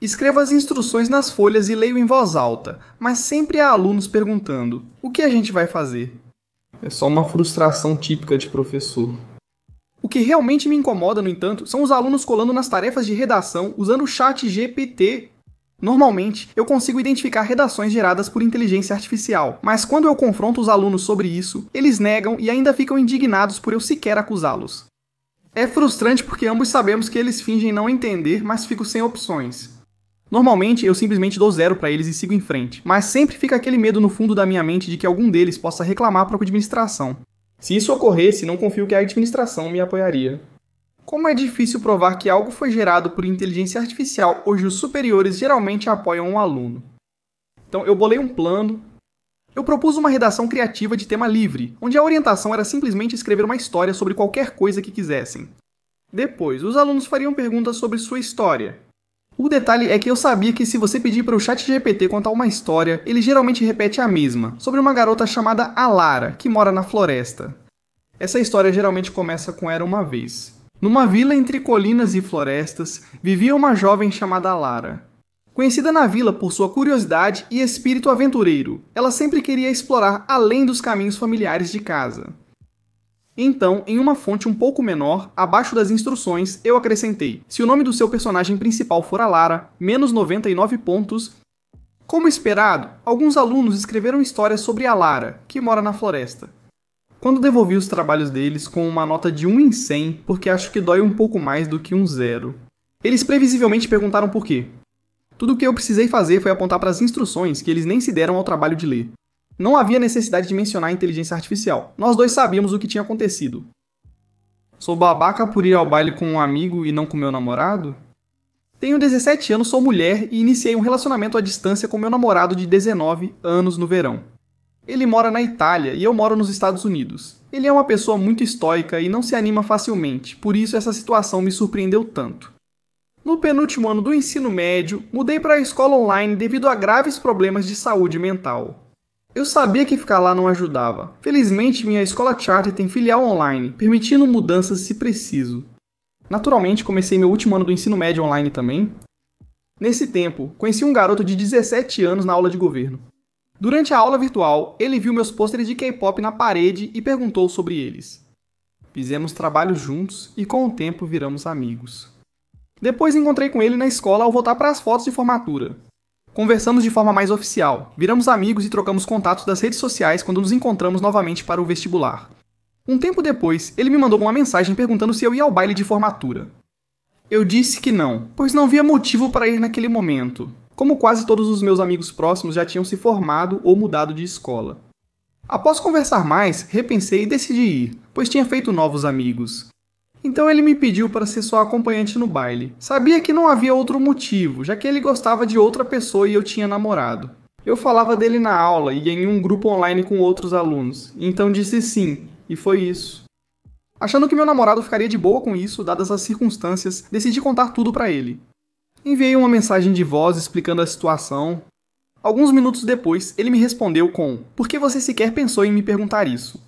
A: Escrevo as instruções nas folhas e leio em voz alta, mas sempre há alunos perguntando: o que a gente vai fazer? É só uma frustração típica de professor. O que realmente me incomoda, no entanto, são os alunos colando nas tarefas de redação usando o ChatGPT. Normalmente, eu consigo identificar redações geradas por inteligência artificial, mas quando eu confronto os alunos sobre isso, eles negam e ainda ficam indignados por eu sequer acusá-los. É frustrante porque ambos sabemos que eles fingem não entender, mas fico sem opções. Normalmente, eu simplesmente dou 0 para eles e sigo em frente, mas sempre fica aquele medo no fundo da minha mente de que algum deles possa reclamar para a administração. Se isso ocorresse, não confio que a administração me apoiaria. Como é difícil provar que algo foi gerado por inteligência artificial, hoje os superiores geralmente apoiam um aluno. Então eu bolei um plano. Eu propus uma redação criativa de tema livre, onde a orientação era simplesmente escrever uma história sobre qualquer coisa que quisessem. Depois, os alunos fariam perguntas sobre sua história. O detalhe é que eu sabia que se você pedir para o ChatGPT contar uma história, ele geralmente repete a mesma, sobre uma garota chamada Alara, que mora na floresta. Essa história geralmente começa com Era uma vez. Numa vila entre colinas e florestas, vivia uma jovem chamada Lara. Conhecida na vila por sua curiosidade e espírito aventureiro, ela sempre queria explorar além dos caminhos familiares de casa. Então, em uma fonte um pouco menor, abaixo das instruções, eu acrescentei: se o nome do seu personagem principal for a Lara, menos 99 pontos. Como esperado, alguns alunos escreveram histórias sobre a Lara, que mora na floresta. Quando devolvi os trabalhos deles com uma nota de 1 em 100, porque acho que dói um pouco mais do que um 0. Eles previsivelmente perguntaram por quê. Tudo o que eu precisei fazer foi apontar para as instruções que eles nem se deram ao trabalho de ler. Não havia necessidade de mencionar a inteligência artificial. Nós dois sabíamos o que tinha acontecido. Sou babaca por ir ao baile com um amigo e não com meu namorado? Tenho 17 anos, sou mulher e iniciei um relacionamento à distância com meu namorado de 19 anos no verão. Ele mora na Itália e eu moro nos Estados Unidos. Ele é uma pessoa muito estoica e não se anima facilmente, por isso essa situação me surpreendeu tanto. No penúltimo ano do ensino médio, mudei para a escola online devido a graves problemas de saúde mental. Eu sabia que ficar lá não ajudava. Felizmente, minha escola charter tem filial online, permitindo mudanças se preciso. Naturalmente, comecei meu último ano do ensino médio online também. Nesse tempo, conheci um garoto de 17 anos na aula de governo. Durante a aula virtual, ele viu meus pôsteres de K-pop na parede e perguntou sobre eles. Fizemos trabalho juntos e com o tempo viramos amigos. Depois encontrei com ele na escola ao voltar para as fotos de formatura. Conversamos de forma mais oficial, viramos amigos e trocamos contatos das redes sociais quando nos encontramos novamente para o vestibular. Um tempo depois, ele me mandou uma mensagem perguntando se eu ia ao baile de formatura. Eu disse que não, pois não via motivo para ir naquele momento. Como quase todos os meus amigos próximos já tinham se formado ou mudado de escola. Após conversar mais, repensei e decidi ir, pois tinha feito novos amigos. Então ele me pediu para ser só acompanhante no baile. Sabia que não havia outro motivo, já que ele gostava de outra pessoa e eu tinha namorado. Eu falava dele na aula e em um grupo online com outros alunos, então disse sim, e foi isso. Achando que meu namorado ficaria de boa com isso, dadas as circunstâncias, decidi contar tudo para ele. Enviei uma mensagem de voz explicando a situação. Alguns minutos depois, ele me respondeu com: por que você sequer pensou em me perguntar isso?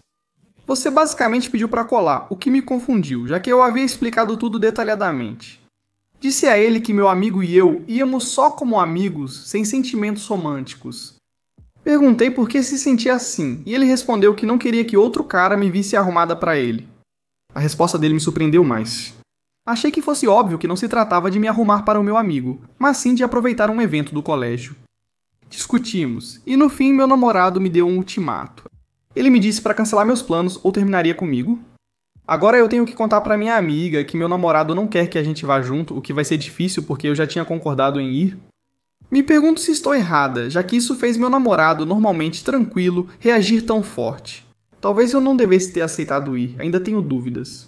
A: Você basicamente pediu para colar, o que me confundiu, já que eu havia explicado tudo detalhadamente. Disse a ele que meu amigo e eu íamos só como amigos, sem sentimentos românticos. Perguntei por que se sentia assim, e ele respondeu que não queria que outro cara me visse arrumada para ele. A resposta dele me surpreendeu mais. Achei que fosse óbvio que não se tratava de me arrumar para o meu amigo, mas sim de aproveitar um evento do colégio. Discutimos, e no fim meu namorado me deu um ultimato. Ele me disse para cancelar meus planos ou terminaria comigo. Agora eu tenho que contar para minha amiga que meu namorado não quer que a gente vá junto, o que vai ser difícil porque eu já tinha concordado em ir. Me pergunto se estou errada, já que isso fez meu namorado, normalmente tranquilo, reagir tão forte. Talvez eu não devesse ter aceitado ir, ainda tenho dúvidas.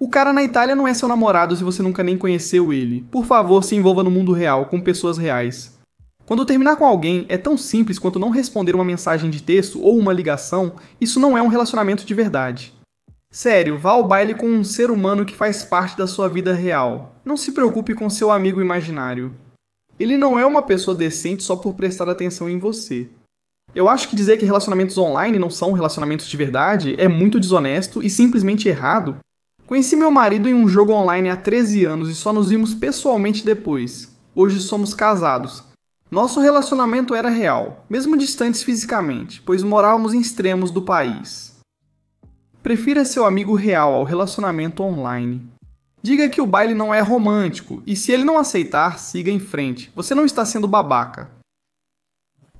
A: O cara na Itália não é seu namorado se você nunca nem conheceu ele. Por favor, se envolva no mundo real, com pessoas reais. Quando terminar com alguém é tão simples quanto não responder uma mensagem de texto ou uma ligação, isso não é um relacionamento de verdade. Sério, vá ao baile com um ser humano que faz parte da sua vida real. Não se preocupe com seu amigo imaginário. Ele não é uma pessoa decente só por prestar atenção em você. Eu acho que dizer que relacionamentos online não são relacionamentos de verdade é muito desonesto e simplesmente errado. Conheci meu marido em um jogo online há 13 anos e só nos vimos pessoalmente depois. Hoje somos casados. Nosso relacionamento era real, mesmo distantes fisicamente, pois morávamos em extremos do país. Prefira seu amigo real ao relacionamento online. Diga que o baile não é romântico, e se ele não aceitar, siga em frente. Você não está sendo babaca.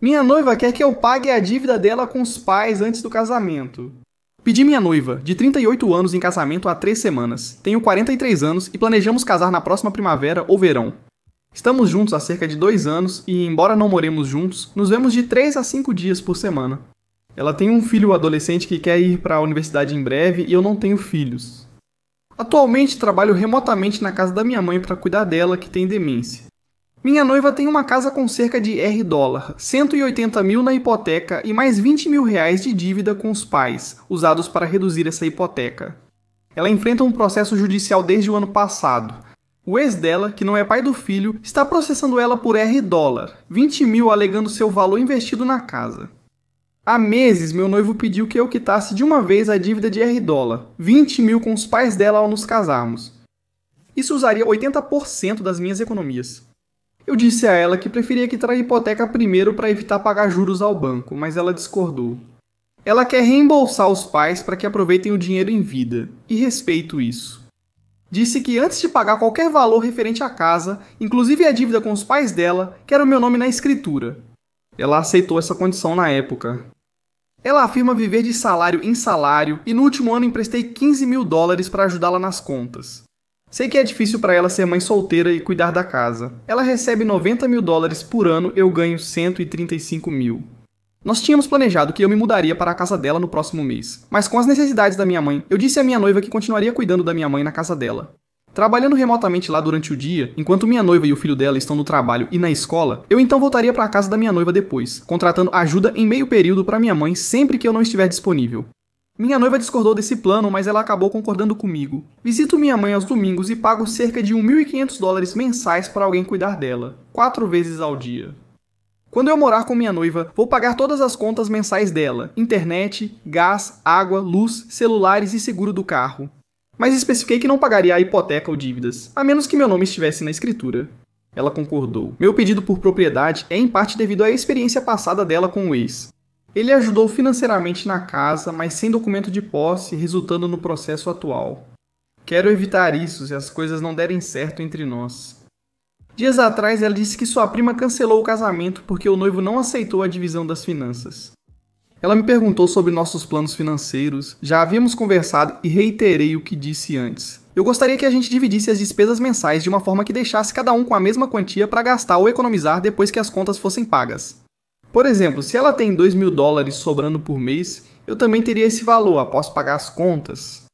A: Minha noiva quer que eu pague a dívida dela com os pais antes do casamento. Pedi minha noiva, de 38 anos, em casamento há 3 semanas. Tenho 43 anos e planejamos casar na próxima primavera ou verão. Estamos juntos há cerca de 2 anos e, embora não moremos juntos, nos vemos de 3 a 5 dias por semana. Ela tem um filho adolescente que quer ir para a universidade em breve e eu não tenho filhos. Atualmente trabalho remotamente na casa da minha mãe para cuidar dela, que tem demência. Minha noiva tem uma casa com cerca de $, 180 mil na hipoteca e mais 20 mil reais de dívida com os pais, usados para reduzir essa hipoteca. Ela enfrenta um processo judicial desde o ano passado. O ex dela, que não é pai do filho, está processando ela por $, 20 mil alegando seu valor investido na casa. Há meses, meu noivo pediu que eu quitasse de uma vez a dívida de $, 20 mil com os pais dela ao nos casarmos. Isso usaria 80% das minhas economias. Eu disse a ela que preferia quitar a hipoteca primeiro para evitar pagar juros ao banco, mas ela discordou. Ela quer reembolsar os pais para que aproveitem o dinheiro em vida, e respeito isso. Disse que antes de pagar qualquer valor referente à casa, inclusive a dívida com os pais dela, quer o meu nome na escritura. Ela aceitou essa condição na época. Ela afirma viver de salário em salário e no último ano emprestei $15 mil para ajudá-la nas contas. Sei que é difícil para ela ser mãe solteira e cuidar da casa. Ela recebe $90 mil por ano, eu ganho 135 mil. Nós tínhamos planejado que eu me mudaria para a casa dela no próximo mês, mas com as necessidades da minha mãe, eu disse à minha noiva que continuaria cuidando da minha mãe na casa dela. Trabalhando remotamente lá durante o dia, enquanto minha noiva e o filho dela estão no trabalho e na escola, eu então voltaria para a casa da minha noiva depois, contratando ajuda em meio período para minha mãe sempre que eu não estiver disponível. Minha noiva discordou desse plano, mas ela acabou concordando comigo. Visito minha mãe aos domingos e pago cerca de $1.500 mensais para alguém cuidar dela, 4 vezes ao dia. Quando eu morar com minha noiva, vou pagar todas as contas mensais dela, internet, gás, água, luz, celulares e seguro do carro. Mas especifiquei que não pagaria a hipoteca ou dívidas, a menos que meu nome estivesse na escritura. Ela concordou. Meu pedido por propriedade é em parte devido à experiência passada dela com o ex. Ele ajudou financeiramente na casa, mas sem documento de posse, resultando no processo atual. Quero evitar isso se as coisas não derem certo entre nós. Dias atrás, ela disse que sua prima cancelou o casamento porque o noivo não aceitou a divisão das finanças. Ela me perguntou sobre nossos planos financeiros, já havíamos conversado e reiterei o que disse antes. Eu gostaria que a gente dividisse as despesas mensais de uma forma que deixasse cada um com a mesma quantia para gastar ou economizar depois que as contas fossem pagas. Por exemplo, se ela tem $2 mil sobrando por mês, eu também teria esse valor após pagar as contas.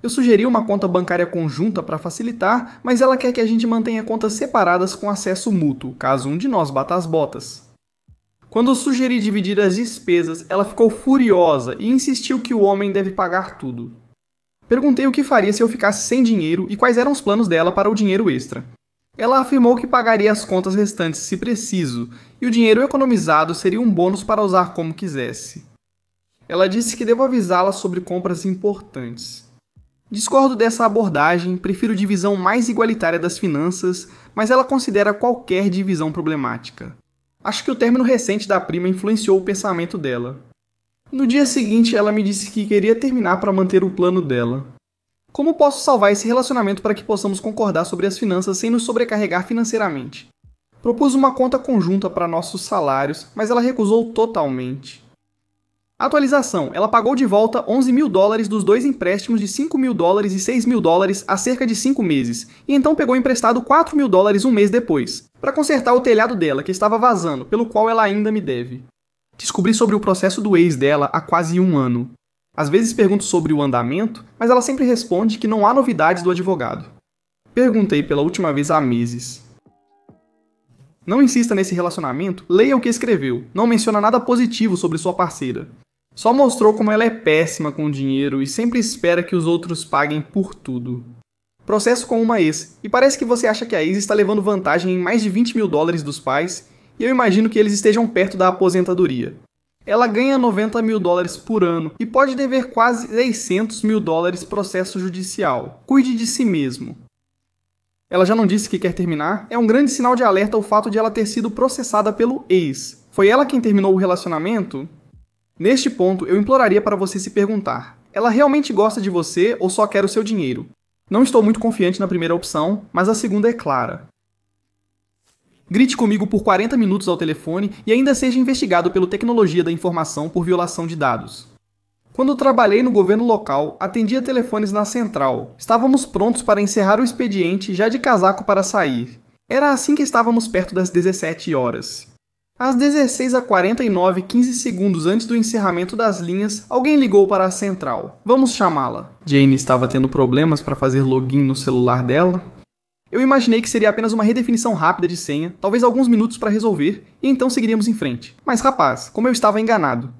A: Eu sugeri uma conta bancária conjunta para facilitar, mas ela quer que a gente mantenha contas separadas com acesso mútuo, caso um de nós bata as botas. Quando eu sugeri dividir as despesas, ela ficou furiosa e insistiu que o homem deve pagar tudo. Perguntei o que faria se eu ficasse sem dinheiro e quais eram os planos dela para o dinheiro extra. Ela afirmou que pagaria as contas restantes se preciso, e o dinheiro economizado seria um bônus para usar como quisesse. Ela disse que devo avisá-la sobre compras importantes. Discordo dessa abordagem, prefiro divisão mais igualitária das finanças, mas ela considera qualquer divisão problemática. Acho que o término recente da prima influenciou o pensamento dela. No dia seguinte, ela me disse que queria terminar para manter o plano dela. Como posso salvar esse relacionamento para que possamos concordar sobre as finanças sem nos sobrecarregar financeiramente? Propus uma conta conjunta para nossos salários, mas ela recusou totalmente. Atualização. Ela pagou de volta $11 mil dos 2 empréstimos de $5 mil e $6 mil há cerca de 5 meses, e então pegou emprestado $4 mil um mês depois, para consertar o telhado dela, que estava vazando, pelo qual ela ainda me deve. Descobri sobre o processo do ex dela há quase 1 ano. Às vezes pergunto sobre o andamento, mas ela sempre responde que não há novidades do advogado. Perguntei pela última vez há meses. Não insista nesse relacionamento, leia o que escreveu. Não menciona nada positivo sobre sua parceira. Só mostrou como ela é péssima com o dinheiro e sempre espera que os outros paguem por tudo. processo com uma ex, e parece que você acha que a ex está levando vantagem em mais de 20 mil dólares dos pais, e eu imagino que eles estejam perto da aposentadoria. Ela ganha 90 mil dólares por ano e pode dever quase 600 mil dólares processo judicial. Cuide de si mesmo. Ela já não disse que quer terminar? É um grande sinal de alerta o fato de ela ter sido processada pelo ex. Foi ela quem terminou o relacionamento? Neste ponto, eu imploraria para você se perguntar: ela realmente gosta de você ou só quer o seu dinheiro? Não estou muito confiante na primeira opção, mas a segunda é clara. Grite comigo por 40 minutos ao telefone e ainda seja investigado pelo Tecnologia da Informação por violação de dados. Quando trabalhei no governo local, atendia telefones na central. Estávamos prontos para encerrar o expediente, já de casaco para sair. Era assim que estávamos perto das 17 horas. Às 16h49, 15 segundos antes do encerramento das linhas, alguém ligou para a central. Vamos chamá-la. Jane estava tendo problemas para fazer login no celular dela. Eu imaginei que seria apenas uma redefinição rápida de senha, talvez alguns minutos para resolver, e então seguiríamos em frente. Mas rapaz, como eu estava enganado.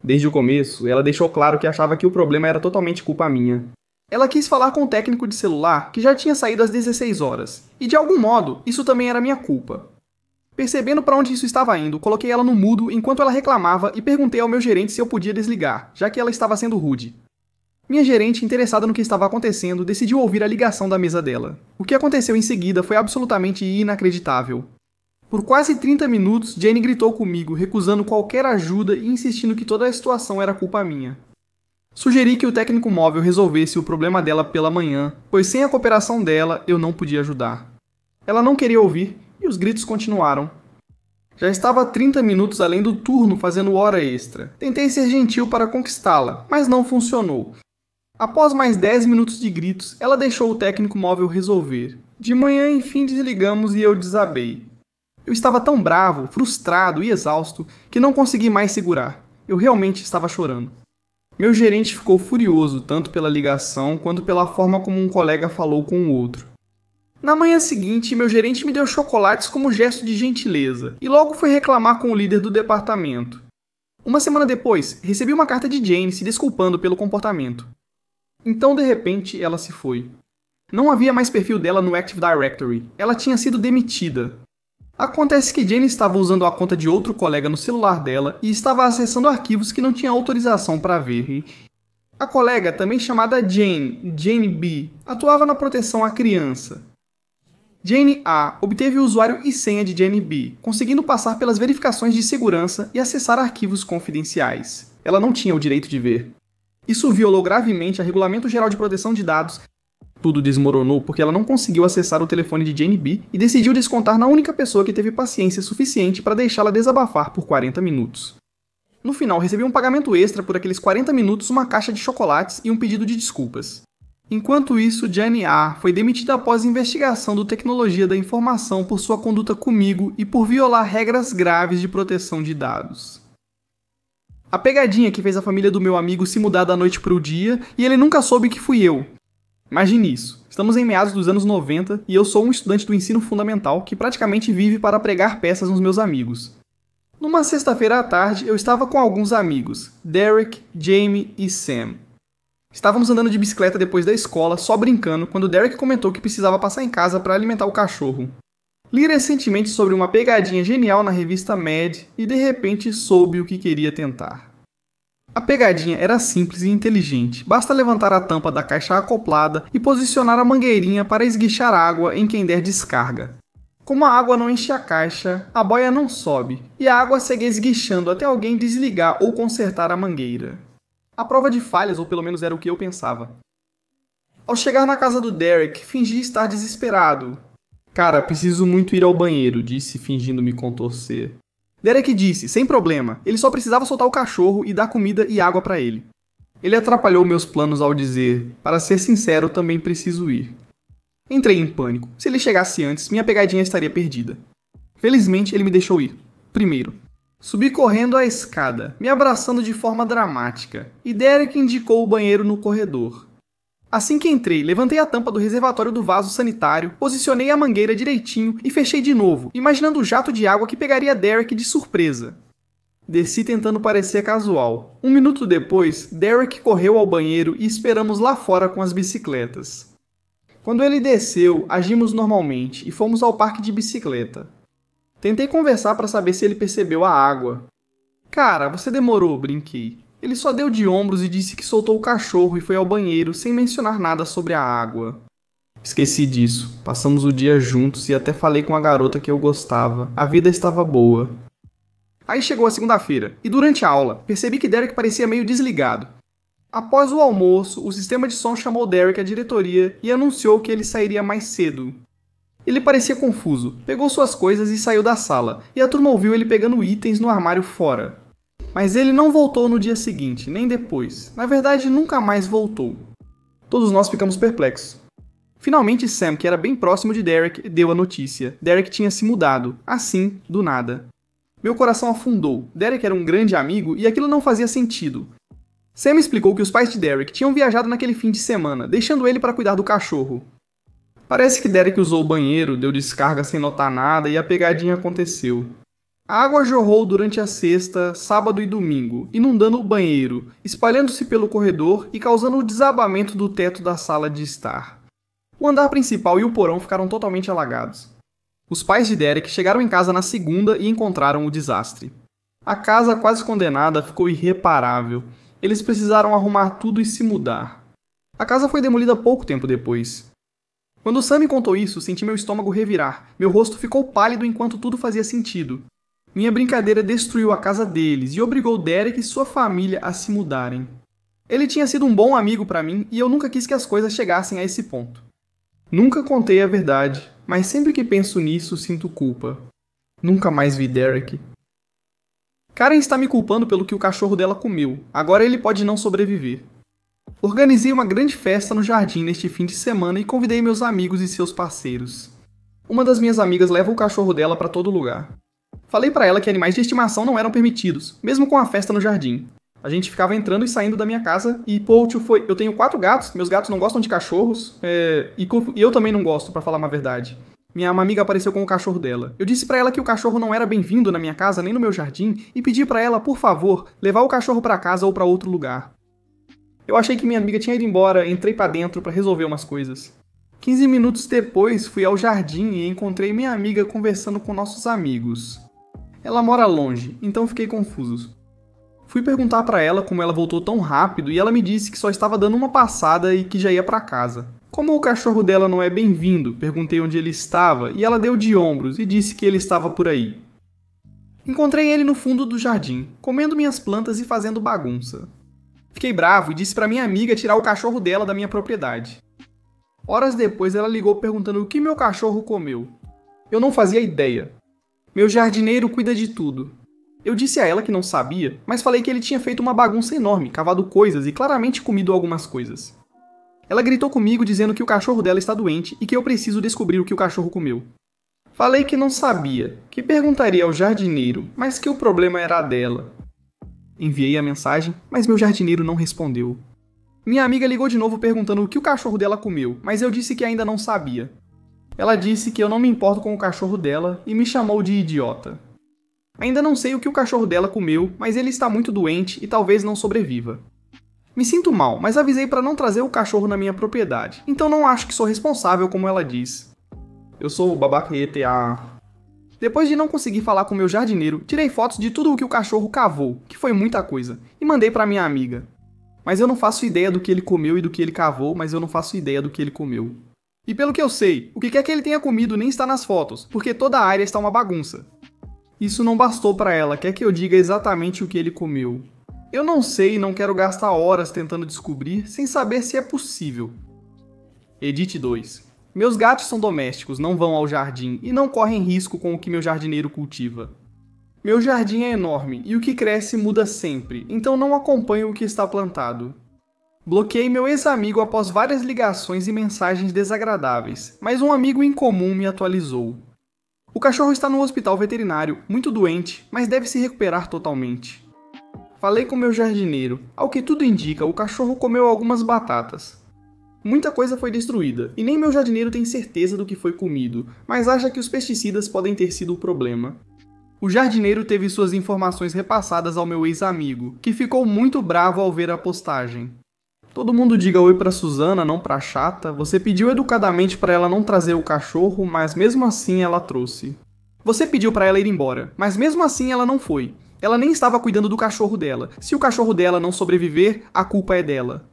A: Desde o começo, ela deixou claro que achava que o problema era totalmente culpa minha. Ela quis falar com o técnico de celular, que já tinha saído às 16 horas, e de algum modo, isso também era minha culpa. Percebendo para onde isso estava indo, coloquei ela no mudo enquanto ela reclamava e perguntei ao meu gerente se eu podia desligar, já que ela estava sendo rude. Minha gerente, interessada no que estava acontecendo, decidiu ouvir a ligação da mesa dela. O que aconteceu em seguida foi absolutamente inacreditável. Por quase 30 minutos, Jane gritou comigo, recusando qualquer ajuda e insistindo que toda a situação era culpa minha. Sugeri que o técnico móvel resolvesse o problema dela pela manhã, pois sem a cooperação dela, eu não podia ajudar. Ela não queria ouvir e os gritos continuaram. Já estava 30 minutos além do turno fazendo hora extra. Tentei ser gentil para conquistá-la, mas não funcionou. Após mais 10 minutos de gritos, ela deixou o técnico móvel resolver. De manhã, enfim, desligamos e eu desabei. Eu estava tão bravo, frustrado e exausto que não consegui mais segurar. Eu realmente estava chorando. Meu gerente ficou furioso, tanto pela ligação quanto pela forma como um colega falou com o outro. Na manhã seguinte, meu gerente me deu chocolates como gesto de gentileza, e logo foi reclamar com o líder do departamento. Uma semana depois, recebi uma carta de Jane se desculpando pelo comportamento. Então, de repente, ela se foi. Não havia mais perfil dela no Active Directory. Ela tinha sido demitida. Acontece que Jane estava usando a conta de outro colega no celular dela e estava acessando arquivos que não tinha autorização para ver. A colega, também chamada Jane B, atuava na proteção à criança. Jane A obteve o usuário e senha de Jane B, conseguindo passar pelas verificações de segurança e acessar arquivos confidenciais. Ela não tinha o direito de ver. Isso violou gravemente a Regulamento Geral de Proteção de Dados. Tudo desmoronou porque ela não conseguiu acessar o telefone de Jane B e decidiu descontar na única pessoa que teve paciência suficiente para deixá-la desabafar por 40 minutos. No final, recebi um pagamento extra por aqueles 40 minutos, uma caixa de chocolates e um pedido de desculpas. Enquanto isso, Jane A foi demitida após investigação do Tecnologia da Informação por sua conduta comigo e por violar regras graves de proteção de dados. A pegadinha que fez a família do meu amigo se mudar da noite para o dia e ele nunca soube que fui eu. Imagine isso. Estamos em meados dos anos 90 e eu sou um estudante do ensino fundamental que praticamente vive para pregar peças nos meus amigos. Numa sexta-feira à tarde, eu estava com alguns amigos, Derek, Jamie e Sam. Estávamos andando de bicicleta depois da escola, só brincando, quando Derek comentou que precisava passar em casa para alimentar o cachorro. Li recentemente sobre uma pegadinha genial na revista Mad e de repente soube o que queria tentar. A pegadinha era simples e inteligente, basta levantar a tampa da caixa acoplada e posicionar a mangueirinha para esguichar água em quem der descarga. Como a água não enche a caixa, a boia não sobe, e a água segue esguichando até alguém desligar ou consertar a mangueira. A prova de falhas, ou pelo menos era o que eu pensava. Ao chegar na casa do Derek, fingi estar desesperado. Cara, preciso muito ir ao banheiro, disse fingindo me contorcer. Derek disse, sem problema, ele só precisava soltar o cachorro e dar comida e água para ele. Ele atrapalhou meus planos ao dizer, para ser sincero, também preciso ir. Entrei em pânico. Se ele chegasse antes, minha pegadinha estaria perdida. Felizmente, ele me deixou ir. Primeiro. Subi correndo a escada, me abraçando de forma dramática, e Derek indicou o banheiro no corredor. Assim que entrei, levantei a tampa do reservatório do vaso sanitário, posicionei a mangueira direitinho e fechei de novo, imaginando o jato de água que pegaria Derek de surpresa. Desci tentando parecer casual. 1 minuto depois, Derek correu ao banheiro e esperamos lá fora com as bicicletas. Quando ele desceu, agimos normalmente e fomos ao parque de bicicleta. Tentei conversar para saber se ele percebeu a água. Cara, você demorou, brinquei. Ele só deu de ombros e disse que soltou o cachorro e foi ao banheiro sem mencionar nada sobre a água. Esqueci disso. Passamos o dia juntos e até falei com a garota que eu gostava. A vida estava boa. Aí chegou a segunda-feira, e durante a aula, percebi que Derek parecia meio desligado. Após o almoço, o sistema de som chamou Derek à diretoria e anunciou que ele sairia mais cedo. Ele parecia confuso, pegou suas coisas e saiu da sala, e a turma ouviu ele pegando itens no armário fora. Mas ele não voltou no dia seguinte, nem depois. Na verdade, nunca mais voltou. Todos nós ficamos perplexos. Finalmente Sam, que era bem próximo de Derek, deu a notícia. Derek tinha se mudado, assim, do nada. Meu coração afundou. Derek era um grande amigo e aquilo não fazia sentido. Sam explicou que os pais de Derek tinham viajado naquele fim de semana, deixando ele para cuidar do cachorro. Parece que Derek usou o banheiro, deu descarga sem notar nada e a pegadinha aconteceu. A água jorrou durante a sexta, sábado e domingo, inundando o banheiro, espalhando-se pelo corredor e causando o desabamento do teto da sala de estar. O andar principal e o porão ficaram totalmente alagados. Os pais de Derek chegaram em casa na segunda e encontraram o desastre. A casa, quase condenada, ficou irreparável. Eles precisaram arrumar tudo e se mudar. A casa foi demolida pouco tempo depois. Quando Sam me contou isso, senti meu estômago revirar. Meu rosto ficou pálido enquanto tudo fazia sentido. Minha brincadeira destruiu a casa deles e obrigou Derek e sua família a se mudarem. Ele tinha sido um bom amigo para mim e eu nunca quis que as coisas chegassem a esse ponto. Nunca contei a verdade, mas sempre que penso nisso, sinto culpa. Nunca mais vi Derek. Karen está me culpando pelo que o cachorro dela comeu. Agora ele pode não sobreviver. Organizei uma grande festa no jardim neste fim de semana e convidei meus amigos e seus parceiros. Uma das minhas amigas leva o cachorro dela para todo lugar. Falei para ela que animais de estimação não eram permitidos, mesmo com a festa no jardim. A gente ficava entrando e saindo da minha casa e, pô, tio, eu tenho 4 gatos, meus gatos não gostam de cachorros, e eu também não gosto, pra falar uma verdade. Minha amiga apareceu com o cachorro dela. Eu disse pra ela que o cachorro não era bem-vindo na minha casa nem no meu jardim e pedi pra ela, por favor, levar o cachorro pra casa ou pra outro lugar. Eu achei que minha amiga tinha ido embora, entrei pra dentro pra resolver umas coisas. 15 minutos depois, fui ao jardim e encontrei minha amiga conversando com nossos amigos. Ela mora longe, então fiquei confuso. Fui perguntar pra ela como ela voltou tão rápido e ela me disse que só estava dando uma passada e que já ia pra casa. Como o cachorro dela não é bem-vindo, perguntei onde ele estava e ela deu de ombros e disse que ele estava por aí. Encontrei ele no fundo do jardim, comendo minhas plantas e fazendo bagunça. Fiquei bravo e disse pra minha amiga tirar o cachorro dela da minha propriedade. Horas depois ela ligou perguntando o que meu cachorro comeu. Eu não fazia ideia. Meu jardineiro cuida de tudo. Eu disse a ela que não sabia, mas falei que ele tinha feito uma bagunça enorme, cavado coisas e claramente comido algumas coisas. Ela gritou comigo dizendo que o cachorro dela está doente e que eu preciso descobrir o que o cachorro comeu. Falei que não sabia, que perguntaria ao jardineiro, mas que o problema era dela. Enviei a mensagem, mas meu jardineiro não respondeu. Minha amiga ligou de novo perguntando o que o cachorro dela comeu, mas eu disse que ainda não sabia. Ela disse que eu não me importo com o cachorro dela e me chamou de idiota. Ainda não sei o que o cachorro dela comeu, mas ele está muito doente e talvez não sobreviva. Me sinto mal, mas avisei para não trazer o cachorro na minha propriedade, então não acho que sou responsável como ela diz. Eu sou o babaca ETA. Depois de não conseguir falar com meu jardineiro, tirei fotos de tudo o que o cachorro cavou, que foi muita coisa, e mandei para minha amiga. Mas eu não faço ideia do que ele comeu e do que ele cavou, mas eu não faço ideia do que ele comeu. E pelo que eu sei, o que quer que ele tenha comido nem está nas fotos, porque toda a área está uma bagunça. Isso não bastou para ela, quer que eu diga exatamente o que ele comeu. Eu não sei e não quero gastar horas tentando descobrir, sem saber se é possível. Edit 2. Meus gatos são domésticos, não vão ao jardim e não correm risco com o que meu jardineiro cultiva. Meu jardim é enorme e o que cresce muda sempre, então não acompanho o que está plantado. Bloqueei meu ex-amigo após várias ligações e mensagens desagradáveis, mas um amigo em comum me atualizou. O cachorro está no hospital veterinário, muito doente, mas deve se recuperar totalmente. Falei com meu jardineiro. Ao que tudo indica, o cachorro comeu algumas batatas. Muita coisa foi destruída, e nem meu jardineiro tem certeza do que foi comido, mas acha que os pesticidas podem ter sido o problema. O jardineiro teve suas informações repassadas ao meu ex-amigo, que ficou muito bravo ao ver a postagem. Todo mundo diga oi pra Susana, não pra chata. Você pediu educadamente pra ela não trazer o cachorro, mas mesmo assim ela trouxe. Você pediu pra ela ir embora, mas mesmo assim ela não foi. Ela nem estava cuidando do cachorro dela. Se o cachorro dela não sobreviver, a culpa é dela.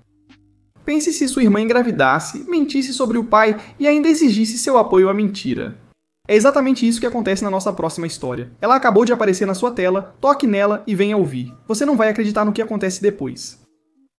A: Pense se sua irmã engravidasse, mentisse sobre o pai e ainda exigisse seu apoio à mentira. É exatamente isso que acontece na nossa próxima história. Ela acabou de aparecer na sua tela, toque nela e venha ouvir. Você não vai acreditar no que acontece depois.